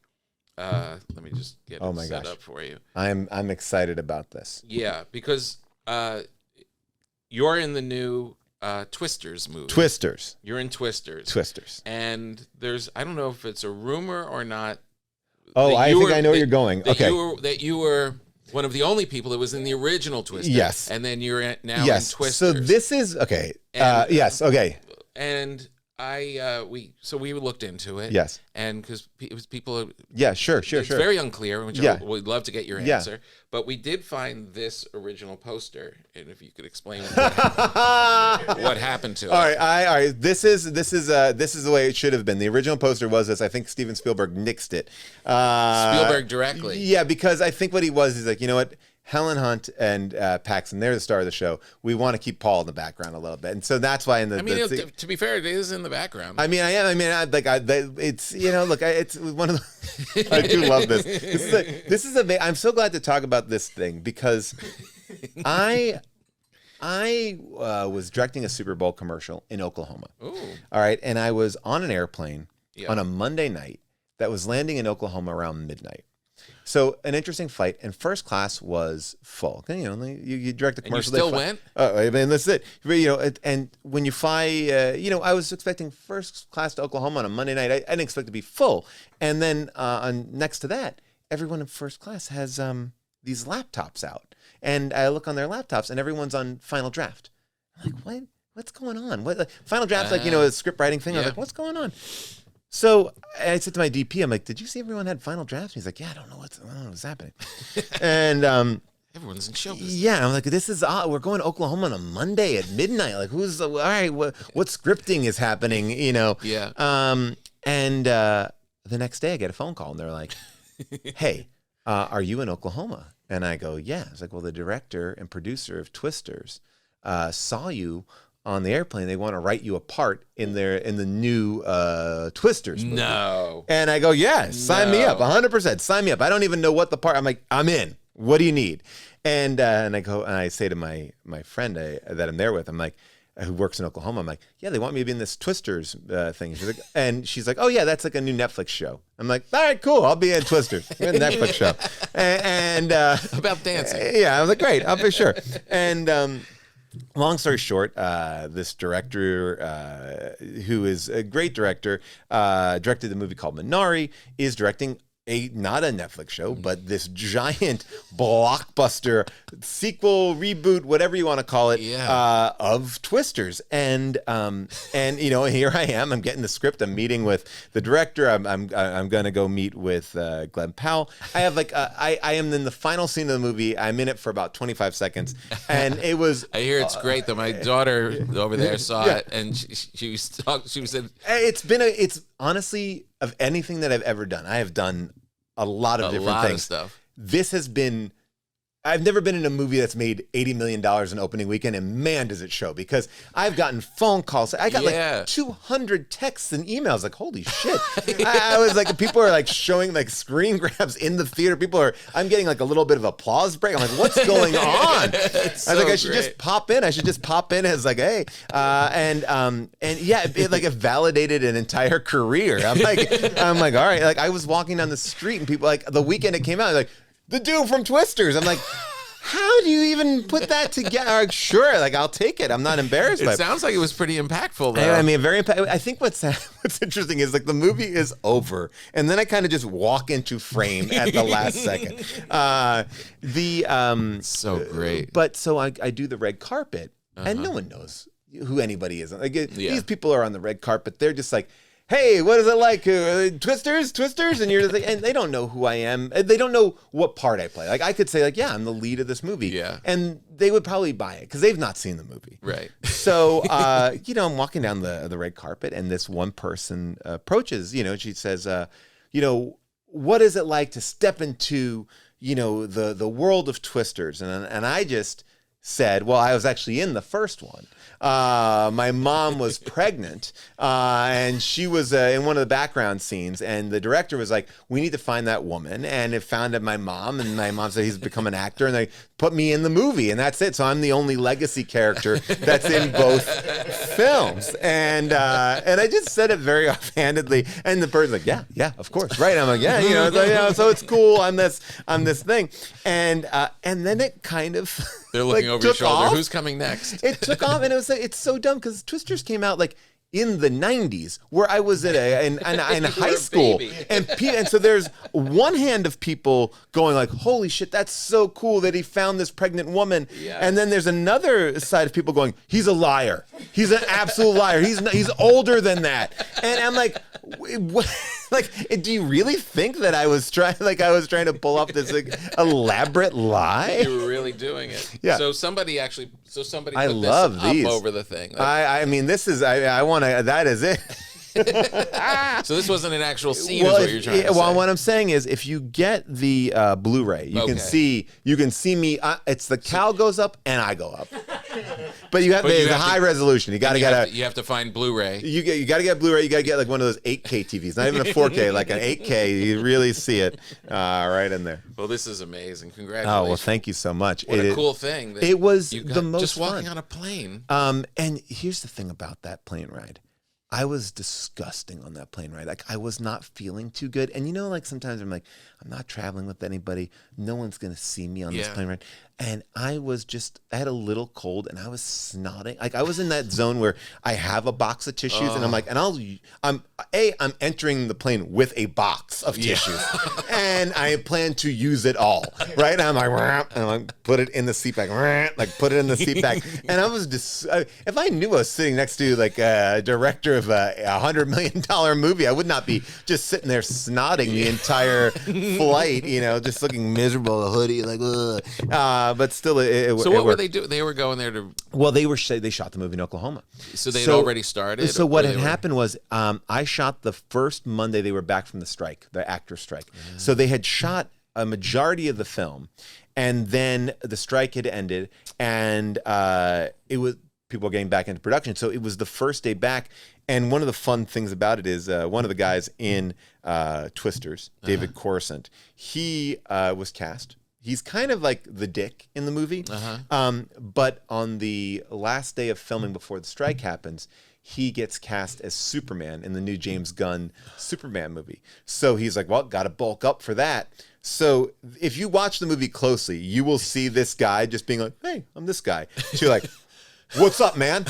Let me just get it set up for you. I'm excited about this. Yeah, because you're in the new Twisters movie. Twisters. You're in Twisters. Twisters. And I don't know if it's a rumor or not. Oh, I think I know where you're going. Okay. That you were one of the only people that was in the original Twister. Yes. And then you're now in Twisters. So this is, okay. Yes, okay. And we looked into it. Yes. And because people. Yeah, sure. It's very unclear, which we'd love to get your answer. But we did find this original poster, and if you could explain what happened to it. All right. This is the way it should have been. The original poster was this. I think Steven Spielberg nixed it. Spielberg directly. Yeah, because I think what he was, he's like, you know what? Helen Hunt and Paxton, they're the star of the show. We want to keep Paul in the background a little bit, and so that's why. To be fair, it is in the background. I mean, I am. I mean, it's, you know, look, it's one of the. I do love this. This is I'm so glad to talk about this thing because I was directing a Super Bowl commercial in Oklahoma. Ooh. All right, and I was on an airplane on a Monday night that was landing in Oklahoma around midnight. So an interesting flight, and first class was full. You know, you direct a commercial. And you still went? I mean, that's it. You know, and when you fly, you know, I was expecting first class to Oklahoma on a Monday night. I didn't expect it to be full. And then next to that, everyone in first class has these laptops out, and I look on their laptops, and everyone's on Final Draft. I'm like, what's going on? Final Draft's like, you know, a script writing thing. I was like, what's going on? So I said to my DP, I'm like, did you see everyone had Final Drafts? He's like, yeah, I don't know what's happening. And everyone's in show business. Yeah, I'm like, this is odd. We're going to Oklahoma on a Monday at midnight. Like, all right, what scripting is happening, you know? Yeah. And the next day I get a phone call, and they're like, hey, are you in Oklahoma? And I go, yeah. It's like, well, the director and producer of Twisters saw you on the airplane. They want to write you a part in the new Twisters movie. No. And I go, yeah, sign me up, 100%. Sign me up. I don't even know what the part. I'm like, I'm in. What do you need? And I go and I say to my friend that I'm there with, I'm like, who works in Oklahoma, I'm like, yeah, they want me to be in this Twisters thing. She's like, oh yeah, that's like a new Netflix show. I'm like, all right, cool, I'll be in Twisters, in a Netflix show. And about dancing. Yeah, I was like, great, I'll be sure. And long story short, this director, who is a great director, directed the movie called Minari, is directing not a Netflix show, but this giant blockbuster sequel, reboot, whatever you want to call it, of Twisters. And you know, here I am. I'm getting the script. I'm meeting with the director. I'm gonna go meet with Glenn Powell. I have like I am in the final scene of the movie. I'm in it for about 25 seconds, and it was. I hear it's great though. My daughter over there saw it, and she said, it's honestly, of anything that I've ever done, I have done a lot of different things. Stuff. This has been, I've never been in a movie that's made $80 million in opening weekend, and man, does it show, because I've gotten phone calls. I got like 200 texts and emails. Like, holy shit. I was like, people are like showing like screen grabs in the theater. I'm getting like a little bit of applause break. I'm like, what's going on? I was like, I should just pop in. I should just pop in as like, hey, and yeah, it validated an entire career. I'm like, all right. Like, I was walking down the street and people, like, the weekend it came out, like, the dude from Twisters. I'm like, how do you even put that together? Like, sure, like, I'll take it. I'm not embarrassed by it. It sounds like it was pretty impactful, though. I mean, very impactful. I think what's interesting is, like, the movie is over, and then I kind of just walk into frame at the last second. So great. But so I do the red carpet, and no one knows who anybody is. Like, these people are on the red carpet. They're just like, hey, what is it like? Twisters? And you're just like, and they don't know who I am. They don't know what part I play. Like, I could say, like, yeah, I'm the lead of this movie. Yeah. And they would probably buy it because they've not seen the movie. Right. So, you know, I'm walking down the red carpet, and this one person approaches, you know, she says, you know, what is it like to step into, you know, the world of Twisters? And I just said, well, I was actually in the first one. My mom was pregnant, and she was in one of the background scenes, and the director was like, we need to find that woman, and it found my mom, and my mom said he's become an actor, and they put me in the movie, and that's it. So I'm the only legacy character that's in both films, and I just said it very offhandedly, and the person's like, yeah, of course, right? I'm like, yeah, you know, it's like, yeah, so it's cool. I'm this thing, and then it kind of they're looking over your shoulder. Who's coming next? It took off, and it was it's so dumb because Twisters came out like in the 90s, where I was in high school, and so there's one hand of people going like, holy shit, that's so cool that he found this pregnant woman, and then there's another side of people going, he's a liar, he's an absolute liar, he's older than that, and I'm like, what? Like, do you really think that I was trying to pull off this like, elaborate lie? You were really doing it. Yeah. So somebody put I this love up these. over the thing. Like, I mean, this is I want to. That is it. So this wasn't an actual scene, is what you're trying to say. Well, what I'm saying is, if you get the Blu-ray, you can see me. It's the cow goes up and I go up. But you have the high resolution. You have to find Blu-ray. You got to get Blu-ray. You got to get like one of those 8K TVs, not even a 4K, like an 8K. You really see it right in there. Well, this is amazing. Congratulations. Oh well, thank you so much. What a cool thing. It was the most just walking fun on a plane. And here's the thing about that plane ride. I was disgusting on that plane ride. Like, I was not feeling too good. And you know, like, sometimes I'm like, I'm not traveling with anybody. No one's going to see me on this plane ride. And I had a little cold, and I was snotting. Like, I was in that zone where I have a box of tissues, and I'm like, I'm entering the plane with a box of tissues, and I plan to use it all, right? And I'm like, put it in the seat bag, put it in the seat bag. And I was just, if I knew I was sitting next to like a director of a $100 million movie, I would not be just sitting there snotting the entire flight, you know, just looking miserable, a hoodie, like, ugh. But still, so what were they doing? They were going there to. Well, they shot the movie in Oklahoma. So they had already started. So what had happened was, I shot the first Monday they were back from the strike, the actor strike. So they had shot a majority of the film, and then the strike had ended, and it was people were getting back into production. So it was the first day back. And one of the fun things about it is one of the guys in Twisters, David Coruscant, he was cast. He's kind of like the dick in the movie. But on the last day of filming before the strike happens, he gets cast as Superman in the new James Gunn Superman movie. So he's like, well, got to bulk up for that. So if you watch the movie closely, you will see this guy just being like, hey, I'm this guy. So you're like, what's up, man?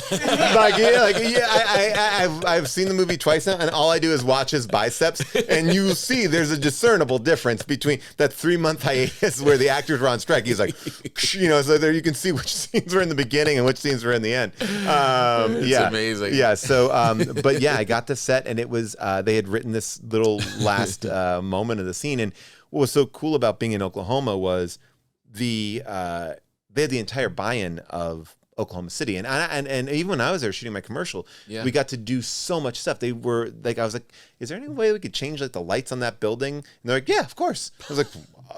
I've seen the movie twice now, and all I do is watch his biceps, and you see there's a discernible difference between that 3-month hiatus where the actors were on strike. He's like, so there you can see which scenes were in the beginning and which scenes were in the end. It's amazing. Yeah. So, but yeah, I got the set, and it was they had written this little last moment of the scene, and what was so cool about being in Oklahoma was they had the entire buy-in of Oklahoma City, and even when I was there shooting my commercial, we got to do so much stuff. They were like, I was like, is there any way we could change like the lights on that building? And they're like, yeah, of course. I was like,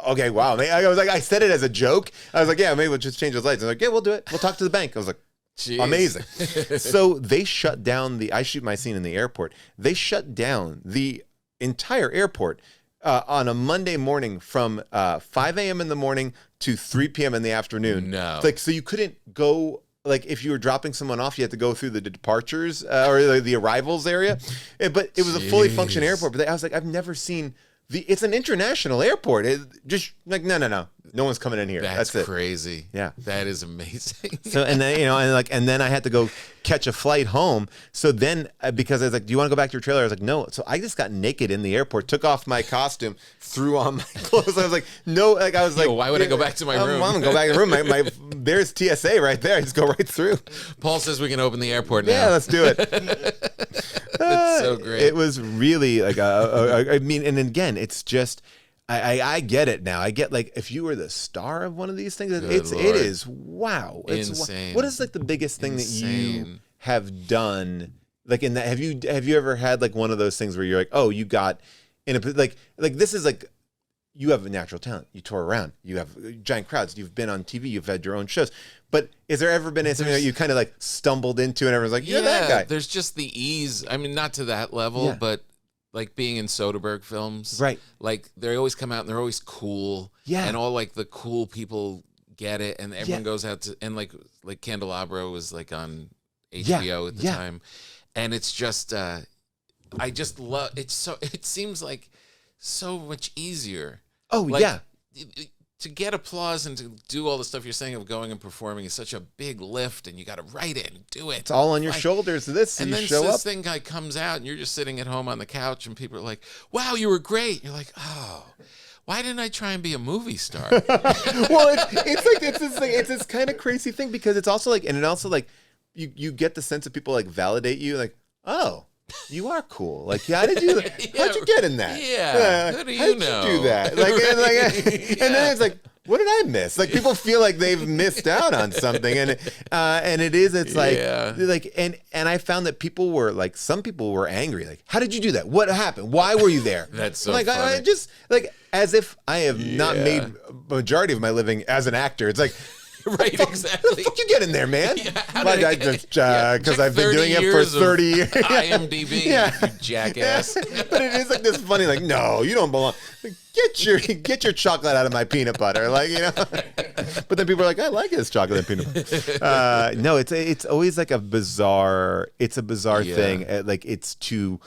okay, wow. I was like, I said it as a joke. I was like, yeah, maybe we'll just change those lights. And they're like, yeah, we'll do it. We'll talk to the bank. I was like, jeez. Amazing. So they shut down I shoot my scene in the airport. They shut down the entire airport on a Monday morning from 5 a.m. in the morning to 3 p.m. in the afternoon. No. Like, so you couldn't go, like, if you were dropping someone off, you had to go through the departures or the arrivals area. But it was a fully functioning airport. But I was like, I've never seen it's an international airport. It just like, no one's coming in here. That's it. Crazy. Yeah. That is amazing. So, and then, and then I had to go catch a flight home. So then, because I was like, do you want to go back to your trailer? I was like, no. So I just got naked in the airport, took off my costume, threw on my clothes. I was like, no, like I was like, why would I go back to my room? I'm gonna go back to the room. There's TSA right there. I just go right through. Paul says we can open the airport now. Yeah, let's do it. That's so great. It was really like, I mean, and again, it's just, I get it now. I get, like, if you were the star of one of these things, it is wow. It's insane. What is like the biggest thing that you have done? Like in that, have you ever had like one of those things where you're like, oh, you got in a like this is like, you have a natural talent. You tour around. You have giant crowds. You've been on TV. You've had your own shows. But has there ever been something that you kind of like stumbled into and everyone's like, you're that guy? There's just the ease. I mean, not to that level, but like being in Soderbergh films. Right. Like they always come out and they're always cool. Yeah. And all like the cool people get it. And everyone goes out to, and like Candelabro was like on HBO at the time. And it's just, I just love, it seems like so much easier. Oh, like, yeah. To get applause and to do all the stuff you're saying of going and performing is such a big lift, and you got to write it and do it. It's all on your shoulders. And then this thing guy comes out, and you're just sitting at home on the couch, and people are like, "Wow, you were great." You're like, "Oh, why didn't I try and be a movie star?" Well, it's this kind of crazy thing because it's also like, and it also like, you get the sense of people like validate you, like, oh. You are cool. Like, how'd you get in that? Yeah. How do you know? How'd you do that? And then it's like, what did I miss? Like, people feel like they've missed out on something, and it's like, and I found that people were like, some people were angry. Like, how did you do that? What happened? Why were you there? That's so like, funny. I just like, as if I have not made a majority of my living as an actor. It's like, right, exactly. How the fuck you get in there, man? Like, I just because I've been doing it for 30 years. IMDb, you jackass. But it is like this funny, like, no, you don't belong. Like, get your chocolate out of my peanut butter, like, But then people are like, I like his chocolate and peanut butter. No, it's always like a bizarre. It's a bizarre thing. Like it's too.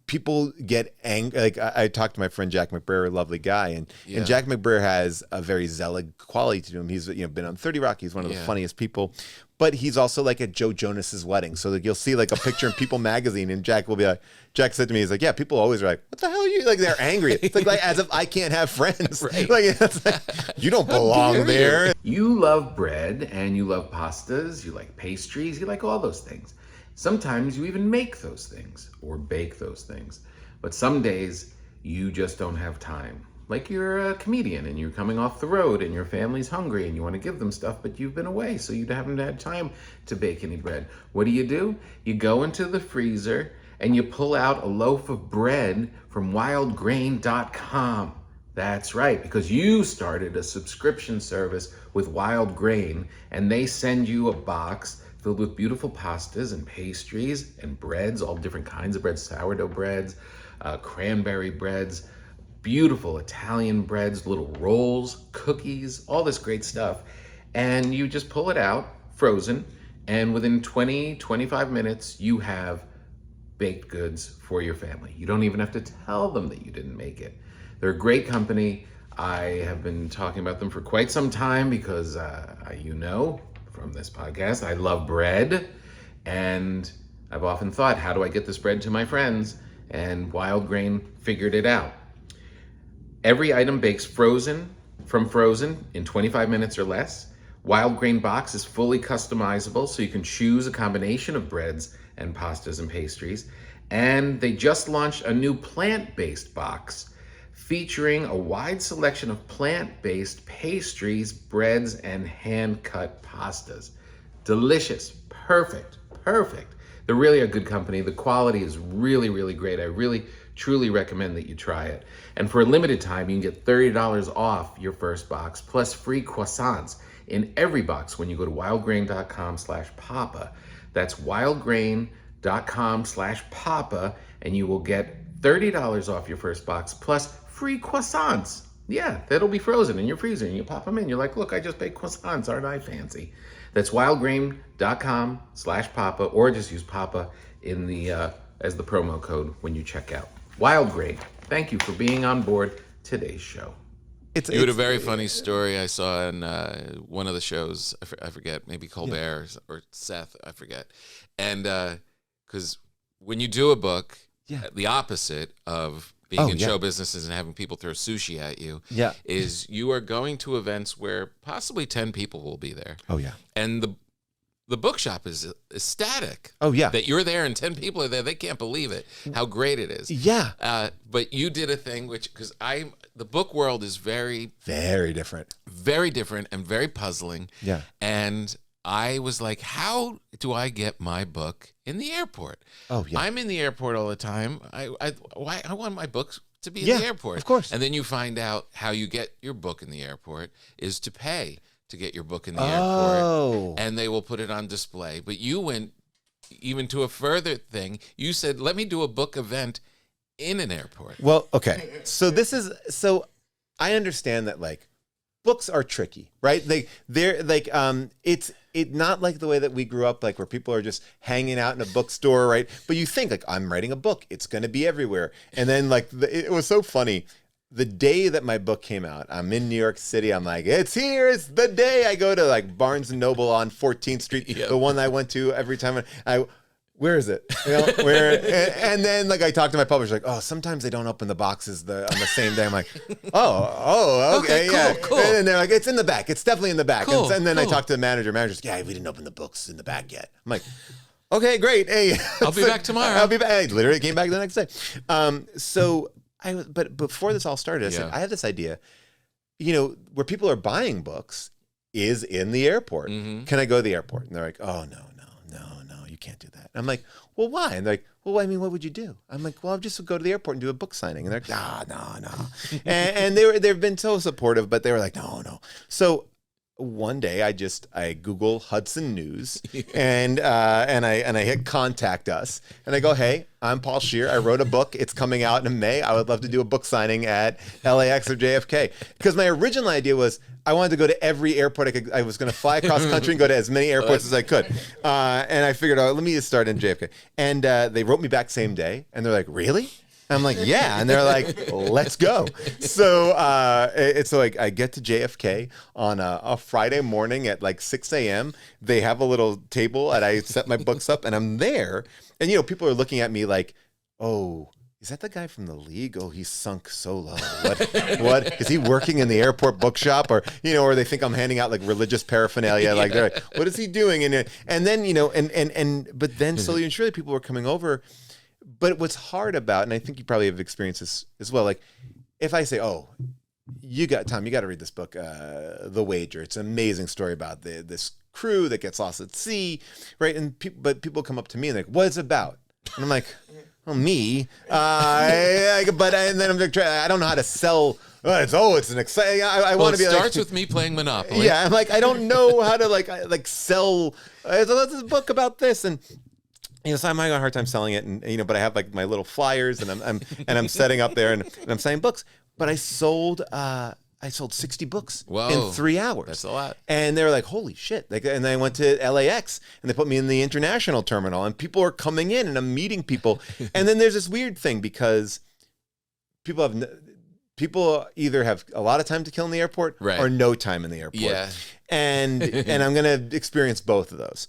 People get angry. Like I talked to my friend Jack McBrayer, a lovely guy, and Jack McBrayer has a very zealot quality to him. He's been on 30 Rock. He's one of the funniest people, but he's also like at Joe Jonas's wedding. So like you'll see like a picture in People magazine, and Jack will be like, Jack said to me, he's like, yeah, people always are like, what the hell are you? Like they're angry. It's like as if I can't have friends. Right. Like, it's like you don't belong there. You love bread and you love pastas. You like pastries. You like all those things. Sometimes you even make those things or bake those things, but some days you just don't have time. Like you're a comedian and you're coming off the road and your family's hungry and you want to give them stuff, but you've been away, so you haven't had time to bake any bread. What do? You go into the freezer and you pull out a loaf of bread from wildgrain.com. That's right, because you started a subscription service with Wild Grain, and they send you a box filled with beautiful pastas and pastries and breads, all different kinds of breads, sourdough breads, cranberry breads, beautiful Italian breads, little rolls, cookies, all this great stuff. And you just pull it out, frozen, and within 25 minutes, you have baked goods for your family. You don't even have to tell them that you didn't make it. They're a great company. I have been talking about them for quite some time because, you know, from this podcast, I love bread. And I've often thought, how do I get this bread to my friends? And Wild Grain figured it out. Every item bakes frozen in 25 minutes or less. Wild Grain box is fully customizable, so you can choose a combination of breads and pastas and pastries. And they just launched a new plant-based box featuring a wide selection of plant-based pastries, breads, and hand-cut pastas. Delicious, perfect. They're really a good company. The quality is really, really great. I really, truly recommend that you try it. And for a limited time, you can get $30 off your first box, plus free croissants in every box when you go to wildgrain.com/papa. That's wildgrain.com/papa, and you will get $30 off your first box, plus free croissants. Yeah, that'll be frozen in your freezer, and you pop them in. You're like, look, I just baked croissants. Aren't I fancy? That's wildgrain.com/papa, or just use papa in the as the promo code when you check out. Wild Grain, thank you for being on board today's show. You had a very funny story I saw in one of the shows. I forget, maybe Colbert or Seth, I forget. And because when you do a book, the opposite of being in show businesses and having people throw sushi at you is you are going to events where possibly 10 people will be there. Oh, yeah. And the bookshop is ecstatic. Oh, yeah. That you're there and 10 people are there. They can't believe it, how great it is. Yeah. But you did a thing because the book world is very different. Very different and very puzzling. Yeah. And I was like, how do I get my book in the airport? Oh, yeah. I'm in the airport all the time. I want my books to be in the airport. Of course. And then you find out how you get your book in the airport is to pay to get your book in the airport. And they will put it on display. But you went even to a further thing. You said, let me do a book event in an airport. Well, okay. So I understand that, like, books are tricky, right? They're like, it's not like the way that we grew up, like where people are just hanging out in a bookstore, right? But you think, like, I'm writing a book, it's going to be everywhere. And then, like, it was so funny. The day that my book came out, I'm in New York City. I'm like, it's here. It's the day. I go to, like, Barnes & Noble on 14th Street, the one I went to every time. Where is it? You know, and then, like, I talked to my publisher, like, oh, sometimes they don't open the boxes on the same day. I'm like, okay, yeah. Cool. And they're like, it's in the back. It's definitely in the back. Cool, and then I talked to the manager. Manager's like, yeah, we didn't open the books in the back yet. I'm like, okay, great. Hey, I'll be back tomorrow. I'll be back. I literally came back the next day. But before this all started, I said, I had this idea, you know, where people are buying books is in the airport. Mm-hmm. Can I go to the airport? And they're like, oh, no, you can't do that. I'm like, well, why? And they're like, well, I mean, what would you do? I'm like, well, I'll just go to the airport and do a book signing. And they're like, no. and they've been so supportive, but they were like, no. So one day I Google Hudson News and I hit contact us and I go, hey, I'm Paul Scheer. I wrote a book. It's coming out in May. I would love to do a book signing at LAX or JFK. Because my original idea was I wanted to go to every airport I was going to fly across the country and go to as many airports as I could. And I figured, let me just start in JFK. And they wrote me back same day and they're like, really? I'm like, yeah. And they're like, let's go. So I get to JFK on a Friday morning at like 6 a.m. They have a little table and I set my books up and I'm there. And, you know, people are looking at me like, oh, is that the guy from The League? Oh, he's sunk so low. What? Is he working in the airport bookshop? Or, you know, or they think I'm handing out like religious paraphernalia. Like, they're like, what is he doing? And then, you know, but then slowly and surely people were coming over. But what's hard about, and I think you probably have experienced this as well, like if I say, oh, you got to read this book, The Wager. It's an amazing story about this crew that gets lost at sea, right? And people come up to me and they're like, what is it about? And I'm like, oh, me. And then I'm like, I don't know how to sell it's an exciting. I want to be. It starts with me playing Monopoly. Yeah, I'm like, I don't know how to like sell. There's a book about this, and so I'm having a hard time selling it, and but I have like my little flyers, and I'm setting up there, and I'm selling books. But I sold 60 books in 3 hours. That's a lot. And they were like, holy shit. And then I went to LAX and they put me in the international terminal and people are coming in and I'm meeting people. And then there's this weird thing because people either have a lot of time to kill in the airport or no time in the airport. Yeah. And I'm going to experience both of those.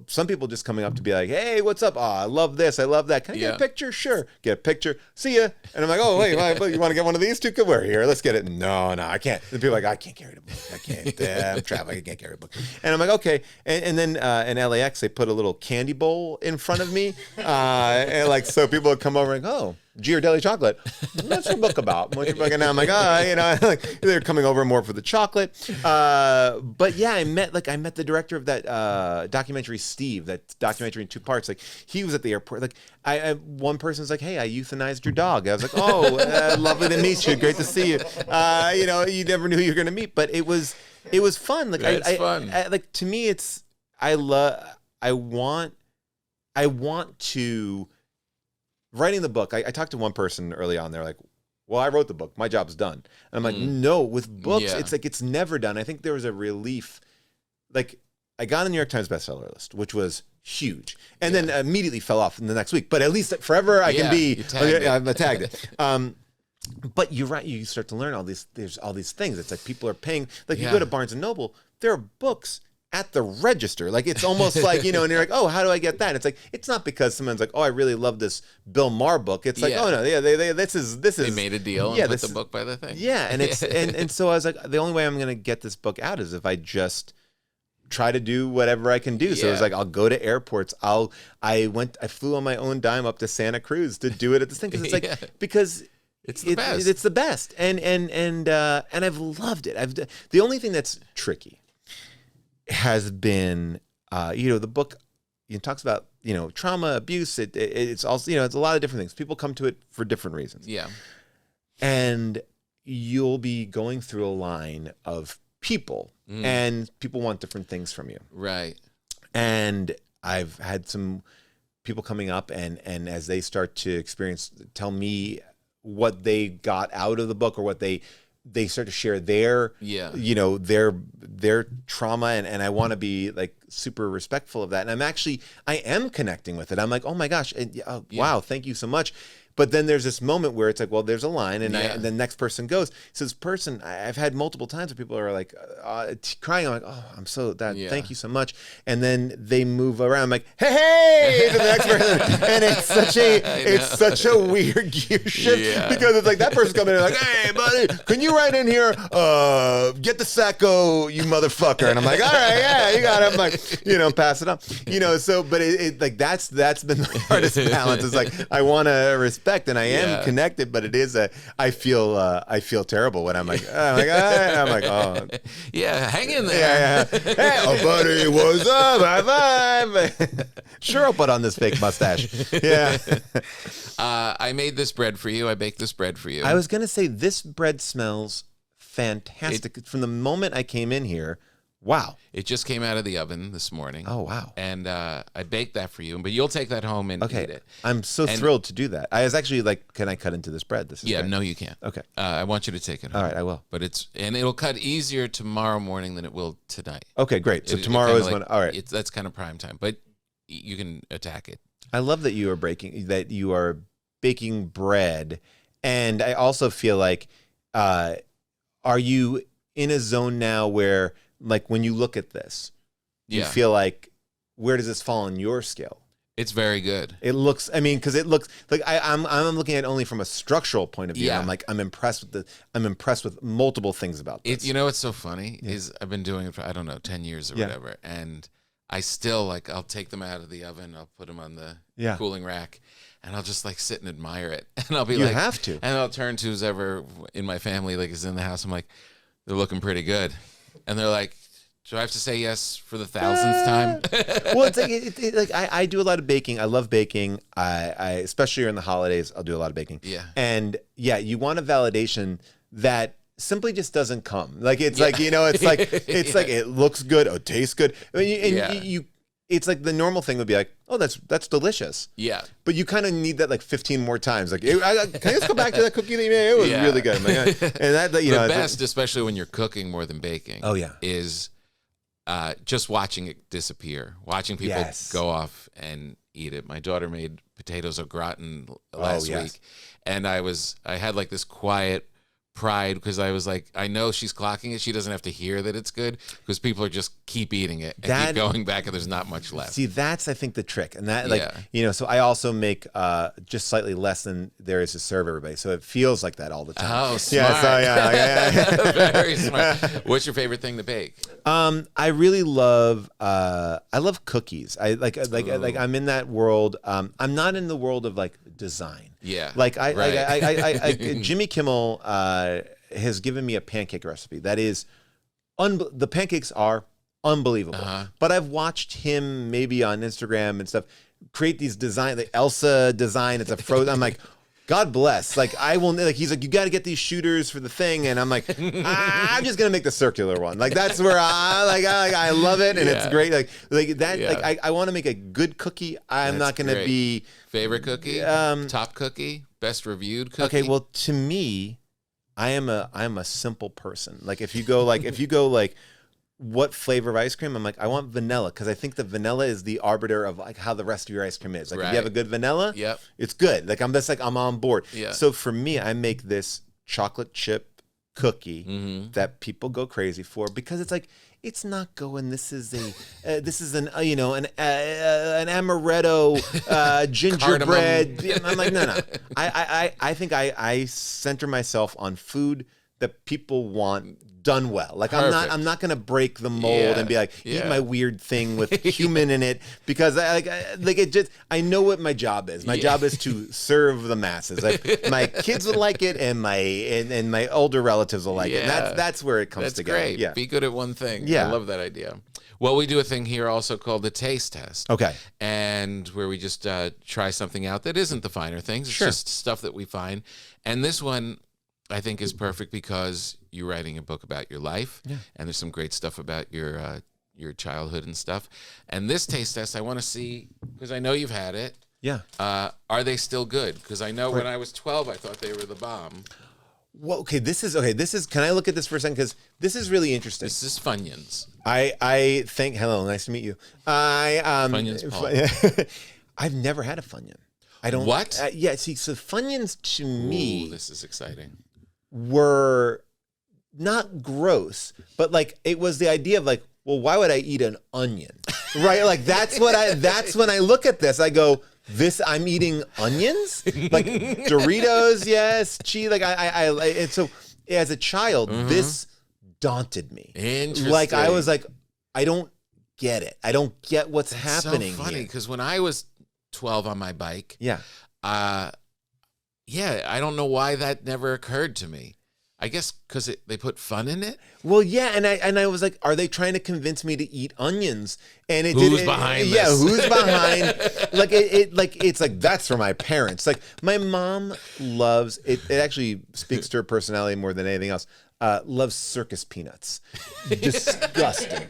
Some people just coming up to be like, hey, what's up? Oh, I love this. I love that. Can I get a picture? Sure. Get a picture. See ya. And I'm like, oh, wait, you want to get one of these too? Good, we're here. Let's get it. No, I can't. And people are like, I can't carry the book. I can't. I'm traveling. I can't carry a book. And I'm like, okay. And then in LAX, they put a little candy bowl in front of me. And like, so people would come over and go, oh, Ghirardelli chocolate. What's your book about? What's your book? And I'm like, like they're coming over more for the chocolate. But yeah, I met the director of that documentary, Steve. That documentary in 2 parts. Like he was at the airport. Like one person's like, hey, I euthanized your dog. I was like, oh, lovely to meet you. Great to see you. You never knew you were gonna meet, but it was fun. Like it's fun. Like to me, I want to. Writing the book, I talked to one person early on. They're like, well, I wrote the book. My job's done. And I'm like, no, with books, it's like it's never done. I think there was a relief. Like, I got on the New York Times bestseller list, which was huge. And then immediately fell off in the next week. But at least forever I can be. I tagged it. But you're right. You start to learn there's all these things. It's like people are paying. Like you go to Barnes & Noble, there are books at the register. Like it's almost like, and you're like, oh, how do I get that? And it's like, it's not because someone's like, oh, I really love this Bill Maher book. It's like, oh no, this is they made a deal and put the book by the thing. Yeah. And it's and so I was like, the only way I'm gonna get this book out is if I just try to do whatever I can do. So it was like, I'll go to airports. I flew on my own dime up to Santa Cruz to do it at this thing. Cause it's like, because it's the best. It's the best. And I've loved it. The only thing that's tricky has been, the book talks about, trauma, abuse. It's also, it's a lot of different things. People come to it for different reasons. Yeah. And you'll be going through a line of people and people want different things from you. Right. And I've had some people coming up and as they start to tell me what they got out of the book or what they start to share their trauma and I want to be like super respectful of that. And I am connecting with it. I'm like, oh my gosh. And, wow. Thank you so much. But then there's this moment where it's like, well, there's a line and the next person goes. So this person, I've had multiple times where people are like crying. I'm like, oh, thank you so much. And then they move around. I'm like, hey, to the next person. And it's such a weird gear shift because it's like that person's coming in like, hey, buddy, can you write in here, get the sacco, you motherfucker. And I'm like, all right, yeah, you got it. I'm like, pass it on. So, but it like that's been the hardest balance. It's like, I want to respect and I am connected, but it is I feel terrible when I'm like, oh yeah, hang in there. Hey, oh buddy, what's up? High five. Sure, I'll put on this fake mustache. Yeah. I made this bread for you. I baked this bread for you. I was gonna say this bread smells fantastic from the moment I came in here. Wow. It just came out of the oven this morning. Oh, wow. And I baked that for you, but you'll take that home and eat it. I'm so thrilled to do that. I was actually like, can I cut into this bread? This is great. No, you can't. Okay. I want you to take it home. All right, I will. But it'll cut easier tomorrow morning than it will tonight. Okay, great. So tomorrow is when, all right. That's kind of prime time, but you can attack it. I love that you are baking bread. And I also feel like, are you in a zone now where, like when you look at this, you feel like, where does this fall on your scale? It's very good. It looks, because it looks like I'm looking at it only from a structural point of view. Yeah. I'm impressed with multiple things about this. What's so funny is I've been doing it for, 10 years or whatever. And I still I'll take them out of the oven. I'll put them on the cooling rack and I'll just sit and admire it. And I'll be you have to. And I'll turn to who's ever in my family, is in the house. I'm like, they're looking pretty good. And they're like, do I have to say yes for the 1000th time? Well, it's I do a lot of baking. I love baking. I especially during the holidays, I'll do a lot of baking. Yeah. And you want a validation that simply just doesn't come. Like it's like, you know, it's like like it looks good, it tastes good. I mean, and you it's like the normal thing would be like, oh, that's delicious. Yeah. But you kind of need that like 15 more times. Like, can I just go back to that cookie that you made? It was really good. Like, and that, you know, the best, especially when you're cooking more than baking. Oh yeah. Is just watching it disappear, watching people go off and eat it. My daughter made potatoes au gratin last week, and I had like this quiet pride because I was like, I know she's clocking it. She doesn't have to hear that it's good because people are just keep eating it and keep going back, and there's not much left. See, that's I think the trick, and that like you know. So I also make just slightly less than there is to serve everybody, so it feels like that all the time. Oh, smart. Very smart. What's your favorite thing to bake? I really love I love cookies. I like I'm in that world. I'm not in the world of like design. Yeah. Like Jimmy Kimmel has given me a pancake recipe that is the pancakes are unbelievable. But I've watched him maybe on Instagram and stuff create these design, the Elsa design. It's a frozen. I'm like, God bless. Like I will. Like he's like, you got to get these shooters for the thing, and I'm like, I'm just gonna make the circular one. Like that's where I love it, and it's great. Like that. Yeah. Like I want to make a good cookie. I'm not gonna be favorite cookie, top cookie, best reviewed cookie. Okay, well to me, I am a simple person. Like if you go like what flavor of ice cream? I'm like, I want vanilla because I think the vanilla is the arbiter of like how the rest of your ice cream is. Like if you have a good vanilla, it's good. Like I'm on board. Yeah. So for me, I make this chocolate chip cookie that people go crazy for because it's like it's not going. This is an amaretto gingerbread. I'm like no. I think I center myself on food that people want done well. Like Perfect. I'm not gonna break the mold and be like eat my weird thing with human in it because I know what my job is. My job is to serve the masses. Like, my kids will like it and my older relatives will like it. And that's where it comes together. That's great. Yeah. Be good at one thing. Yeah. I love that idea. Well, we do a thing here also called the taste test. Okay. And where we just try something out that isn't the finer things. It's just stuff that we find. And this one I think is perfect because you're writing a book about your life, and there's some great stuff about your childhood and stuff. And this taste test, I want to see because I know you've had it. Yeah. Are they still good? Because I know when I was 12, I thought they were the bomb. Well, okay. This is. Can I look at this for a second? Because this is really interesting. This is Funyuns. I think. Hello, nice to meet you. Funyuns Paul. I've never had a Funyun. I don't. What? Yeah. See, so Funyuns to me. Ooh, this is exciting. Were not gross, but like it was the idea of like, well, why would I eat an onion? Right? Like that's when I look at this, I go, I'm eating onions? Like Doritos, yes, cheese. Like and so as a child, this daunted me. Interesting. Like I was like, I don't get it. I don't get what's happening. So funny because when I was 12 on my bike, I don't know why that never occurred to me. I guess because they put fun in it. Well, yeah, and I was like, are they trying to convince me to eat onions? And who's behind this? Yeah, who's behind? It's like that's for my parents. Like my mom loves it. It actually speaks to her personality more than anything else. Loves circus peanuts. Disgusting.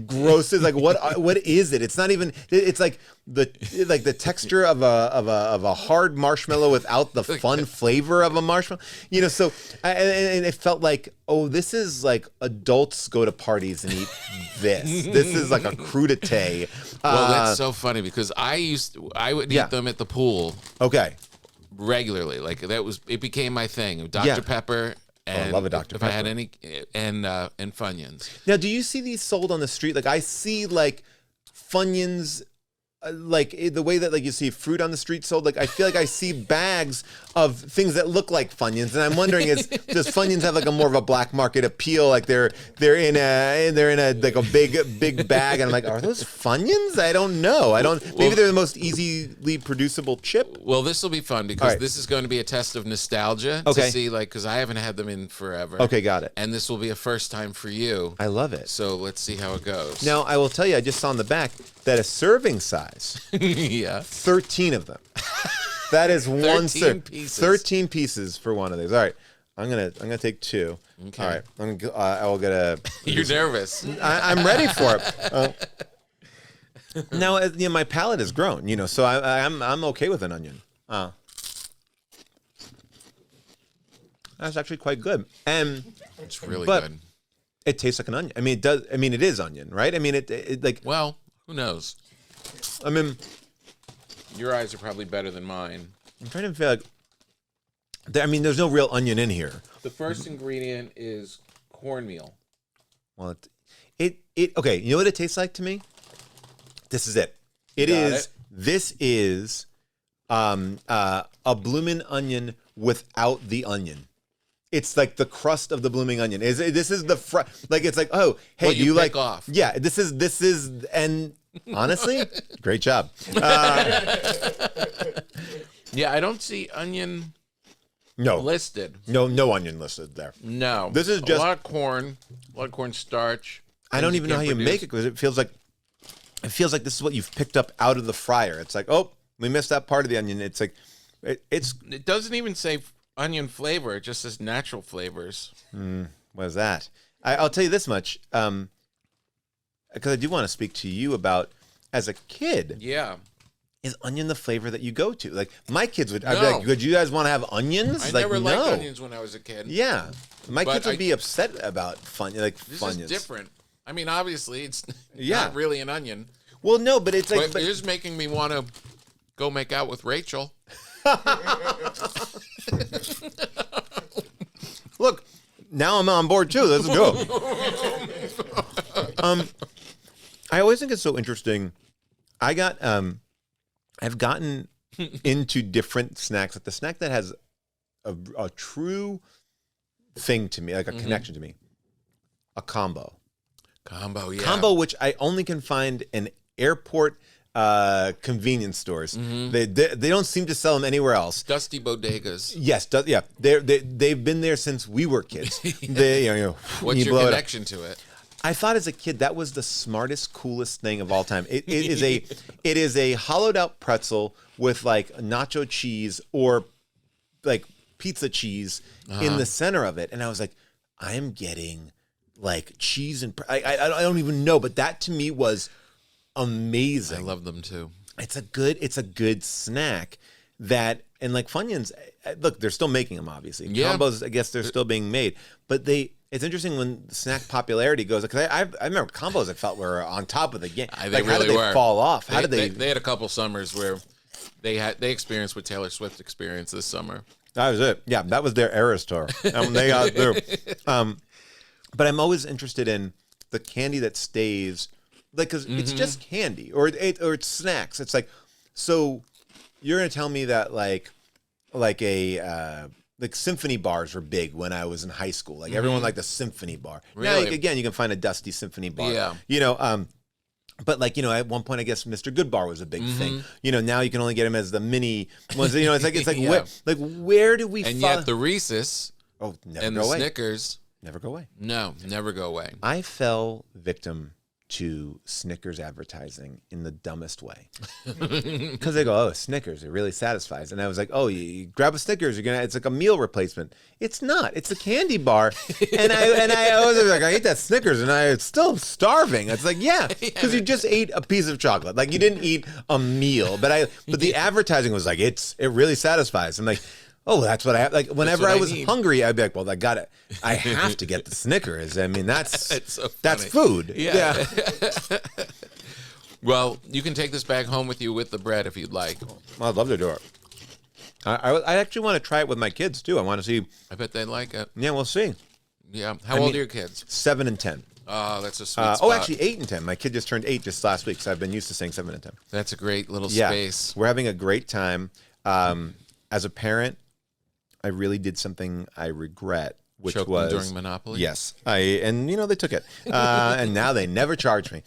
Gross. Is like what is it? It's not even. It's like the texture of a hard marshmallow without the fun flavor of a marshmallow. You know. So and it felt like, oh, this is like adults go to parties and eat this. This is like a crudité. Well, that's so funny because I would eat them at the pool. Okay. Regularly, like it became my thing. Dr. Pepper, and I love a Dr. Pepper. If I had any, and Funyuns. Now, do you see these sold on the street? Like I see like Funyuns, like the way that like you see fruit on the street sold. Like I feel like I see bags of things that look like Funyuns, and I'm wondering does Funyuns have like a more of a black market appeal? Like they're in a like a big bag, and I'm like, are those Funyuns? I don't know. Maybe they're the most easily producible chip. Well, this will be fun because this is going to be a test of nostalgia to see because I haven't had them in forever. Okay, got it. And this will be a first time for you. I love it. So let's see how it goes. Now I will tell you, I just saw on the back that a serving size, 13 of them. That is 13 one pieces. 13 pieces for one of these. All right. I'm gonna take 2. Okay. All right. I will get a. You're nervous. I'm ready for it. Now, my palate has grown. So I'm okay with an onion. That's actually quite good, and It's really but good. it tastes like an onion. I mean, it does. I mean, it is onion, right? I mean, it like. Well, who knows? I mean, Your eyes are probably better than mine. I'm trying to feel like. There's no real onion in here. The first ingredient is cornmeal. Well, it okay. You know what it tastes like to me? This is it. This is a blooming onion without the onion. It's like the crust of the blooming onion. This is the like it's like, oh, hey, What do you like off. Yeah, this is and honestly, great job. Yeah, I don't see onion No. listed. No onion listed there. No. This is just a lot of corn starch. I don't even know how you make it because it feels like this is what you've picked up out of the fryer. It's like, oh, we missed that part of the onion. It's like It doesn't even say onion flavor. It just says natural flavors. what is that? I'll tell you this much, because I do want to speak to you about as a kid. Yeah. Is onion the flavor that you go to? Like my kids would. I'd be No. like, would you guys want to have onions? I Like, never no. liked onions when I was a kid. Yeah, my But kids would be upset about This Funyuns. is different. I mean, obviously, it's Yeah. not really an onion. Well, no, but it's like, But it is making me want to go make out with Rachel. look, now I'm on board too. Let's go. I always think it's so interesting. I've gotten into different snacks. Like the snack that has a true thing to me, like a connection to me, a combo. Combo, yeah. Combo, which I only can find in airport convenience stores. They don't seem to sell them anywhere else. Dusty bodegas. Yes, yeah, they've been there since we were kids. What's your connection to it? I thought as a kid that was the smartest, coolest thing of all time. It is a hollowed out pretzel with like nacho cheese or like pizza cheese in the center of it, and I was like, I am getting like cheese and I don't even know, but that to me was amazing. I love them too. It's a good snack that, and like Funyuns, look, they're still making them obviously. Yeah. Combos, I guess they're still being made, but it's interesting when snack popularity goes, because I remember combos I felt were on top of the game. They like, really how did they were. fall off? How did they? They had a couple summers where they experienced what Taylor Swift experienced this summer. That was it. Yeah, that was their Eras tour. They got through. But I'm always interested in the candy that stays, like, because it's just candy or it's snacks. It's like, so you're gonna tell me that like symphony bars were big when I was in high school. Like everyone liked the symphony bar. Really? Now again, you can find a dusty symphony bar. Yeah. But like, at one point, I guess Mr. Good Bar was a big thing. Now you can only get them as the mini ones. It's like Yeah. where do we? And yet the Reese's never and go the away. Snickers, Never go away. no, never go away. I fell victim to Snickers advertising in the dumbest way, because they go, "Oh, Snickers, it really satisfies," and I was like, "Oh, you grab a Snickers, it's like a meal replacement." It's not. It's a candy bar, and I was like, "I ate that Snickers, and I'm still starving." It's like, yeah, because you just ate a piece of chocolate, like you didn't eat a meal. But the advertising was like, it really satisfies. I'm like, oh, that's what I have. Like whenever I was hungry, I'd be like, well, I have to get the Snickers. I mean, that's food. Yeah. Well, you can take this back home with you with the bread if you'd like. I'd love to do it. I actually want to try it with my kids too. I want to see. I bet they'd like it. Yeah, we'll see. Yeah. How old are your kids? 7 and 10. Oh, that's a sweet spot. Actually 8 and 10. My kid just turned 8 just last week, so I've been used to saying 7 and 10. That's a great little Yeah, space. we're having a great time. As a parent, I really did something I regret, which Choking was during Monopoly. Yes, they took it, and now they never charge me.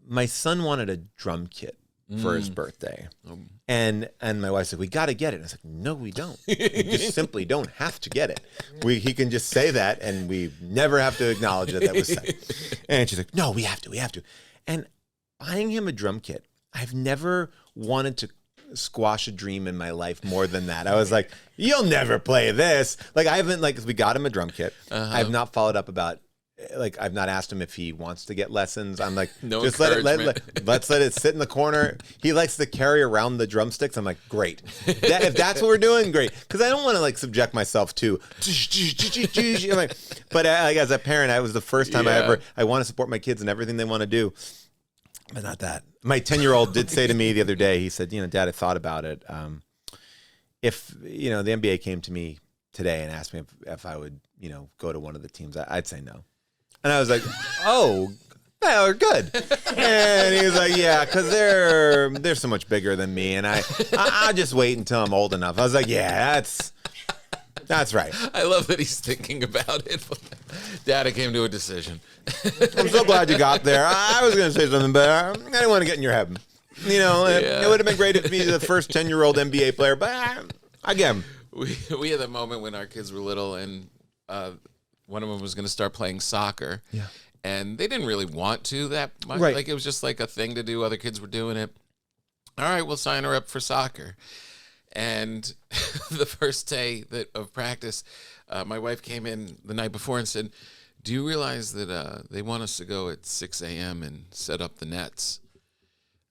My son wanted a drum kit for his birthday, and my wife said, "We got to get it." And I was like, "No, we don't. We just simply don't have to get it. He can just say that, and we never have to acknowledge that was said." And she's like, "No, we have to. We have to." And buying him a drum kit I've never wanted to squash a dream in my life more than that. I was like, you'll never play this. Like, I haven't, like, 'cause we got him a drum kit. I have not followed up about, like, I've not asked him if he wants to get lessons. I'm like, no just let's let it sit in the corner. He likes to carry around the drumsticks. I'm like, great. If that's what we're doing, great. Because I don't want to, like, subject myself to, I'm like, but like, as a parent, it was the first time I want to support my kids and everything they want to do. But not that. My 10-year-old did say to me the other day, he said, Dad, I thought about it. If, the NBA came to me today and asked me if I would, go to one of the teams, I'd say no. And I was like, oh, well, good. And he was like, yeah, because they're so much bigger than me. And I'll just wait until I'm old enough. I was like, yeah, that's right. I love that he's thinking about it. Dad, I came to a decision. I'm so glad you got there. I was going to say something, but I didn't want to get in your head. It would have been great if me the first 10-year-old NBA player, but again. We had a moment when our kids were little, and one of them was going to start playing soccer. Yeah. And they didn't really want to that much. Right. Like, it was just like a thing to do. Other kids were doing it. All right, we'll sign her up for soccer. And the first day of practice, my wife came in the night before and said, do you realize that they want us to go at 6 a.m. and set up the nets?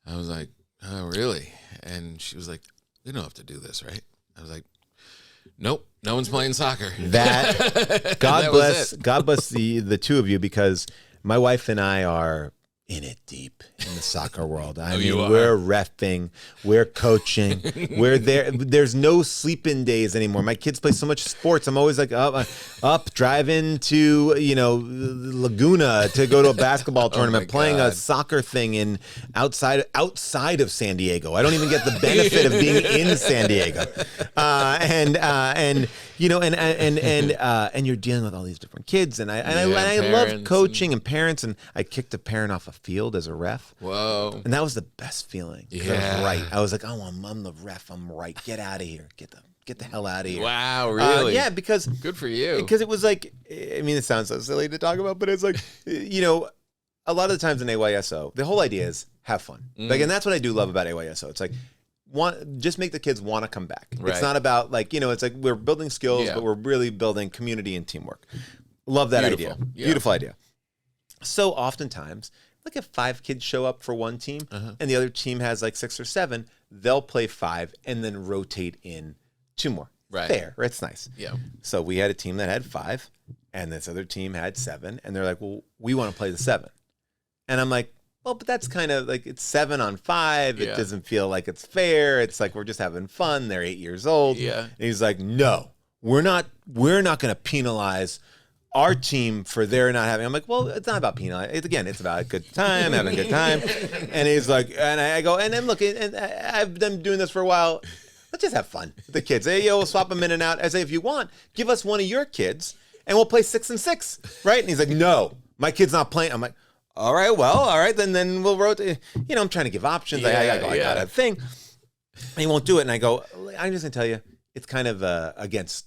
I was like, oh, really? And she was like, we don't have to do this, right? I was like, nope, no one's playing soccer. God bless the two of you, because my wife and I are in it deep in the soccer world. I mean, we're reffing, we're coaching, we're there. There's no sleep-in days anymore. My kids play so much sports. I'm always like up driving to, Laguna to go to a basketball tournament, playing a soccer thing in outside of San Diego. I don't even get the benefit of being in San Diego. And you're dealing with all these different kids, and I love coaching and parents, and I kicked a parent off a field as a ref. Whoa. And that was the best feeling. Yeah. I was right. I was like, oh, I'm the ref. I'm right. Get out of here. Get the hell out of here. Wow, really? Yeah, because good for you. Because it was like, I mean, it sounds so silly to talk about, but it's like, a lot of the times in AYSO, the whole idea is have fun. Like, and that's what I do love about AYSO. It's like, just make the kids want to come back. Right. It's not about like, it's like we're building skills, but we're really building community and teamwork. Love that idea. Yeah. Beautiful idea. So oftentimes, like if 5 kids show up for one team and the other team has like 6 or 7, they'll play 5 and then rotate in 2 more. Right. Fair. It's nice. Yeah. So we had a team that had 5 and this other team had 7, and they're like, well, we want to play the 7. And I'm like, well, but that's kind of like, it's 7 on 5. It doesn't feel like it's fair. It's like, we're just having fun. They're 8 years old. Yeah. And he's like, no, we're not going to penalize our team for their not having. I'm like, well, it's not about penalizing. Again, it's about a good time, having a good time. And he's like, and I go, and then look, and I've been doing this for a while. Let's just have fun with the kids. Hey, we'll swap them in and out. I say, if you want, give us one of your kids and we'll play 6 and 6, right? And he's like, no, my kid's not playing. I'm like, all right, then we'll rotate. I'm trying to give options. I got a thing. And he won't do it. And I go, I'm just going to tell you, it's kind of against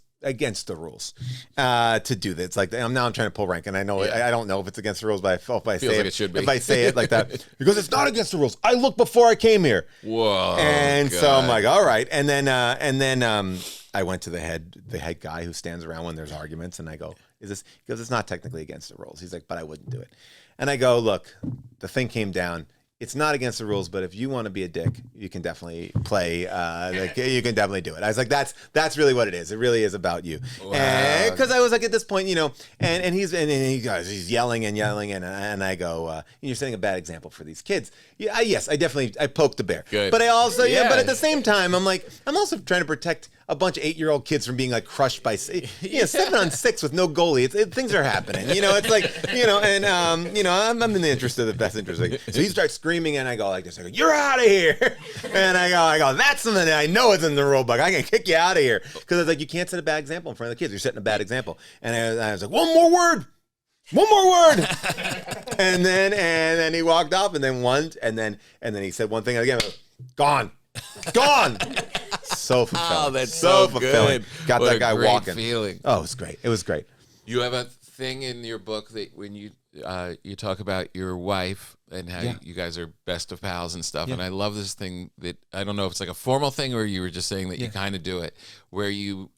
the rules to do this. It's like, I'm trying to pull rank, and I know I don't know if it's against the rules, but if I say if I say it like that, because it's not against the rules. I looked before I came here. Whoa. And so I'm like, all right. And then I went to the head guy who stands around when there's arguments, and I go, is this, because it's not technically against the rules. He's like, but I wouldn't do it. And I go, look, the thing came down. It's not against the rules, but if you want to be a dick, you can definitely play. You can definitely do it. I was like, that's really what it is. It really is about you. Wow. Because I was like, at this point, and he's yelling, and I go, you're setting a bad example for these kids. Yeah, I poked the bear. Good. But I also, but at the same time, I'm like, I'm also trying to protect a bunch of 8-year-old kids from being like crushed by 7 on 6 with no goalie. Things are happening. It's like, and I'm in the interest of the best interest. So he starts screaming, and I go like this. I go, you're out of here. And I go, that's something that I know is in the rule book. I can kick you out of here. Because it's like, you can't set a bad example in front of the kids. You're setting a bad example. And I was like, one more word. and then he walked off, and then he said one thing again. Gone. So fulfilling. Oh, that's so fulfilling. Good. Got what that guy great walking. Feeling. Oh, it was great. It was great. You have a thing in your book that when you you talk about your wife and how Yeah. you guys are best of pals and stuff. Yeah. And I love this thing that I don't know if it's like a formal thing or you were just saying that you kind of do it, where you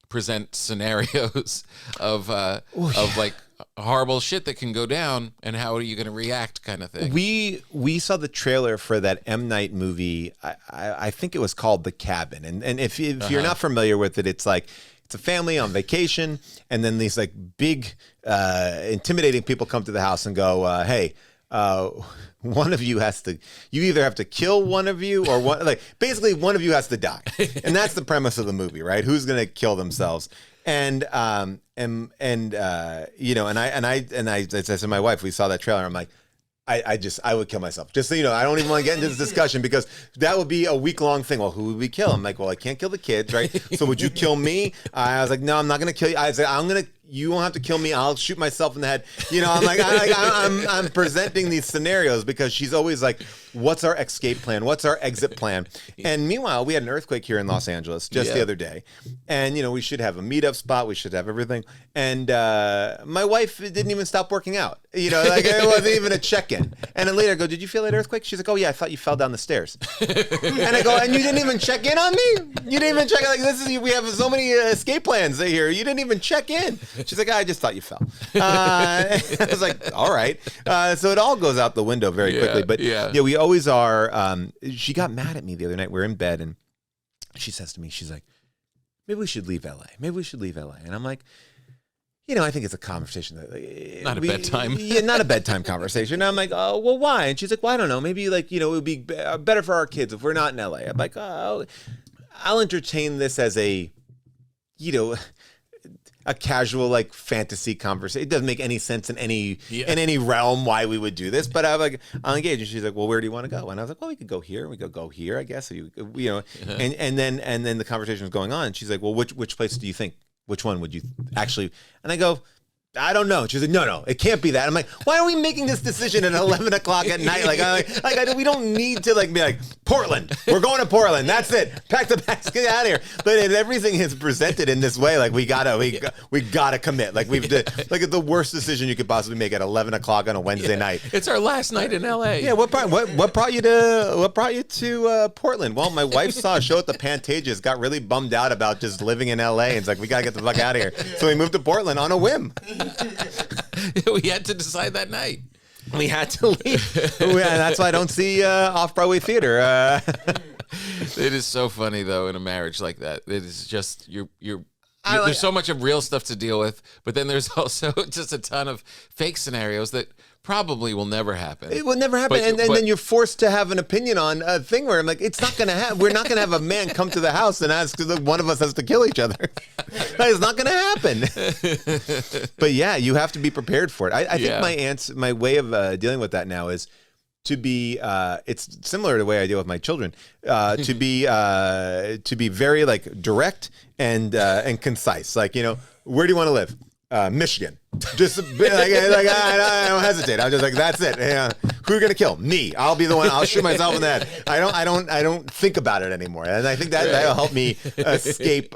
present scenarios of like horrible shit that can go down and how are you going to react, kind of thing. We saw the trailer for that M. Night movie. I think it was called The Cabin. And if you're not familiar with it, it's like it's a family on vacation, and then these like big, intimidating people come to the house and go, "Hey, one of you has to. You either have to kill one of you, or one basically one of you has to die." And that's the premise of the movie, right? Who's going to kill themselves? And I said to my wife, we saw that trailer. I'm like, I would kill myself. Just so you know, I don't even want to get into this discussion because that would be a week-long thing. Well, who would we kill? I'm like, well, I can't kill the kids, right? So would you kill me? I was like, no, I'm not going to kill you. I said, you won't have to kill me. I'll shoot myself in the head. You know, I'm like, I'm presenting these scenarios because she's always like, what's our escape plan? What's our exit plan? And meanwhile, we had an earthquake here in Los Angeles just the other day. And, you know, we should have a meetup spot. We should have everything. And my wife didn't even stop working out. You know, like it wasn't even a check-in. And then later I go, did you feel that earthquake? She's like, oh, yeah, I thought you fell down the stairs. And I go, and you didn't even check in on me? You didn't even check in? Like, we have so many escape plans here. You didn't even check in. She's like, I just thought you fell. I was like, all right. So it all goes out the window very quickly. But yeah, we always are. She got mad at me the other night. We're in bed and she says to me, she's like, maybe we should leave LA. Maybe we should leave LA. And I'm like, you know, I think it's a conversation. Not a bedtime. Yeah, not a bedtime conversation. And I'm like, oh, well, why? And she's like, well, I don't know. Maybe like, you know, it would be better for our kids if we're not in LA. I'm like, oh, I'll entertain this as a, you know, a casual like fantasy conversation. It doesn't make any sense in any realm why we would do this. But I'm like, I'll engage. And she's like, well, where do you want to go? And I was like, well, we could go here. We could go here, I guess. You know, and then the conversation was going on. And she's like, well, which place do you think? Which one would you actually? And I go, I don't know. She's like, no, it can't be that. I'm like, why are we making this decision at 11 o'clock at night? We don't need to like be like, Portland. We're going to Portland. That's it. Pack the bags, get out of here. But if everything is presented in this way, like we gotta commit. Like we've did, like the worst decision you could possibly make at 11 o'clock on a Wednesday night. It's our last night in LA. Yeah. What brought you to Portland? Well, my wife saw a show at the Pantages, got really bummed out about just living in LA, and it's like, we gotta get the fuck out of here. So we moved to Portland on a whim. We had to decide that night. We had to leave. That's why I don't see off-Broadway theater. It is so funny though in a marriage like that. It is just there's so much of real stuff to deal with, but then there's also just a ton of fake scenarios that probably will never happen. It will never happen, and then you're forced to have an opinion on a thing where I'm like, it's not going to happen. We're not going to have a man come to the house and ask that one of us has to kill each other. It's not going to happen. But yeah, you have to be prepared for it. I think my way of dealing with that now is to be. It's similar to the way I deal with my children. To be very like direct and concise. Like, you know, where do you want to live? Michigan. Just like I don't hesitate. I'm just like, that's it. Yeah. Who are you gonna kill? Me. I'll be the one. I'll shoot myself in the head. I don't think about it anymore. And I think that'll help me escape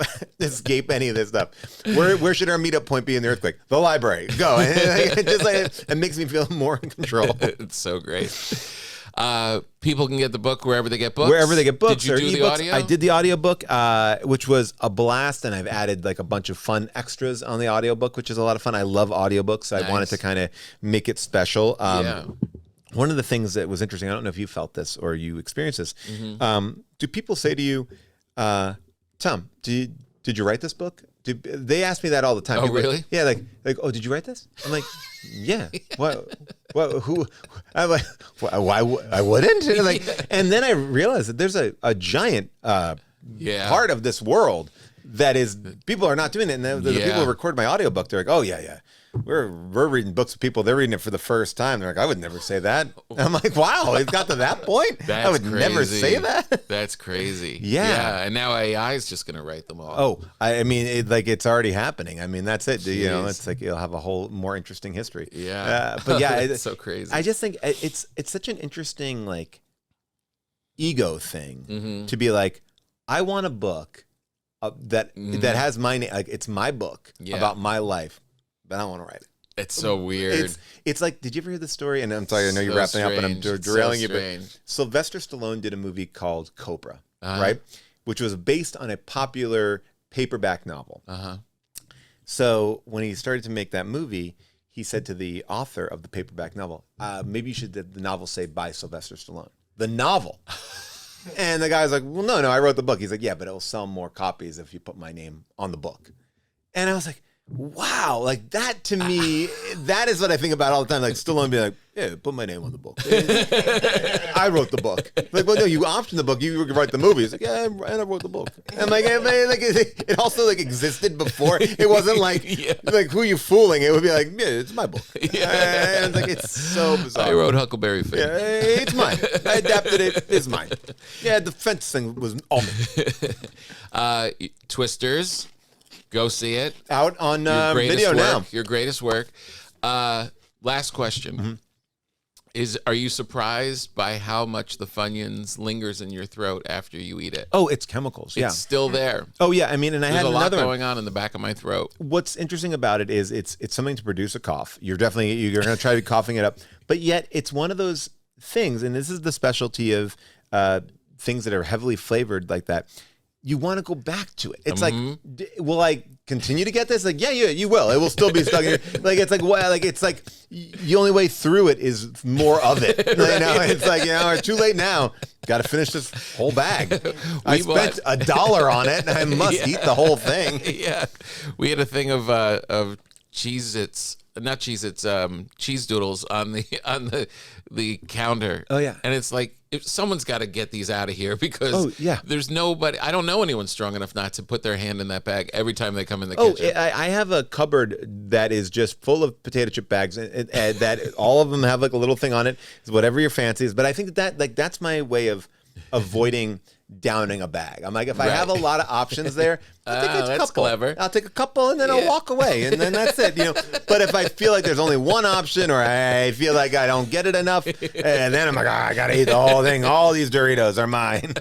any of this stuff. Where should our meetup point be in the earthquake? The library. Go. It makes me feel more in control. It's so great. People can get the book wherever they get books. Wherever they get books. Did you do the audio? I did the audiobook, which was a blast, and I've added like a bunch of fun extras on the audiobook, which is a lot of fun. I love audiobooks. I wanted to kind of make it special. One of the things that was interesting, I don't know if you felt this or you experienced this. Do people say to you, Tom, did you write this book? They ask me that all the time. Oh, People, really? Yeah, like, oh, did you write this? I'm like, yeah. What? Who? I'm like, why? I wouldn't. And and then I realized that there's a giant part of this world that is people are not doing it. And the people who record my audiobook, they're like, oh yeah. We're reading books with people. They're reading it for the first time. They're like, I would never say that. And I'm like, wow, it's got to that point. I would never say that. That's crazy. Yeah. And now AI is just going to write them all. Oh, I mean, it's already happening. I mean, that's it. You know, it's like you'll have a whole more interesting history. Yeah. But yeah, it's so crazy. I just think it's such an interesting like ego thing to be like, I want a book that has my name. Like it's my book about my life. But I don't want to write it. It's so weird. It's like, did you ever hear the story? And I'm sorry, I know you're So wrapping up and I'm strange. derailing So you, but strange. Sylvester Stallone did a movie called Cobra, right? Which was based on a popular paperback novel. So when he started to make that movie, he said to the author of the paperback novel, maybe you should the novel say by Sylvester Stallone. The novel. And the guy's like, well, no, I wrote the book. He's like, yeah, but it'll sell more copies if you put my name on the book. And I was like, wow, like that to me, that is what I think about all the time. Like Stallone be like, yeah, put my name on the book. I wrote the book. Like, well, no, you optioned the book. You write the movie. He's like, yeah, and I wrote the book. And like it also like existed before. It wasn't like like who you fooling. It would be like, yeah, it's my book. And it's like it's so bizarre. I wrote Huckleberry Finn. Yeah, it's mine. I adapted it. It's mine. Yeah, the fence thing was all me. Twisters. Go see it. Out on video now. Your greatest work. Last question. Are you surprised by how much the Funyuns lingers in your throat after you eat it? Oh, it's chemicals. Yeah. It's still there. Oh, yeah. I mean, and I had There's another a lot going on in the back of my throat. What's interesting about it is it's something to produce a cough. You're going to try to be coughing it up. But yet it's one of those things, and this is the specialty of things that are heavily flavored like that. You want to go back to it. It's like, will I continue to get this? Like, yeah, you will. It will still be stuck in your, like, it's like, well, like, it's like the only way through it is more of it. You know, it's like, it's too late now. Got to finish this whole bag. I spent $1 on it and I must eat the whole thing. Yeah. We had a thing of Cheez-Its, not Cheez-Its, cheese doodles on the counter. Oh, yeah. And it's like, if someone's got to get these out of here because there's nobody. I don't know anyone strong enough not to put their hand in that bag every time they come in the kitchen. I have a cupboard that is just full of potato chip bags, and that all of them have like a little thing on it. It's whatever your fancy is. But I think that's my way of avoiding downing a bag. I'm like, if I have a lot of options there, I'll take a couple. Clever. I'll take a couple and then I'll walk away and then that's it. But if I feel like there's only one option or I feel like I don't get it enough, and then I'm like, I gotta eat the whole thing. All these Doritos are mine.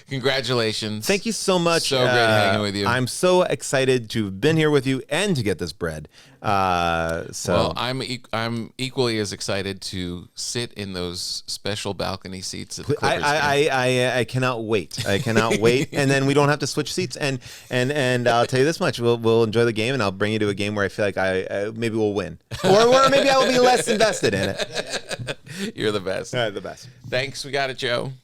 Congratulations. Thank you so much. So great hanging with you. I'm so excited to have been here with you and to get this bread. Well, I'm equally as excited to sit in those special balcony seats at the Clippers game. I cannot wait. I cannot wait. And then we don't have to switch seats. And I'll tell you this much: we'll enjoy the game, and I'll bring you to a game where I feel like I maybe we'll win, or maybe I will be less invested in it. You're the best. The best. Thanks. We got it, Joe.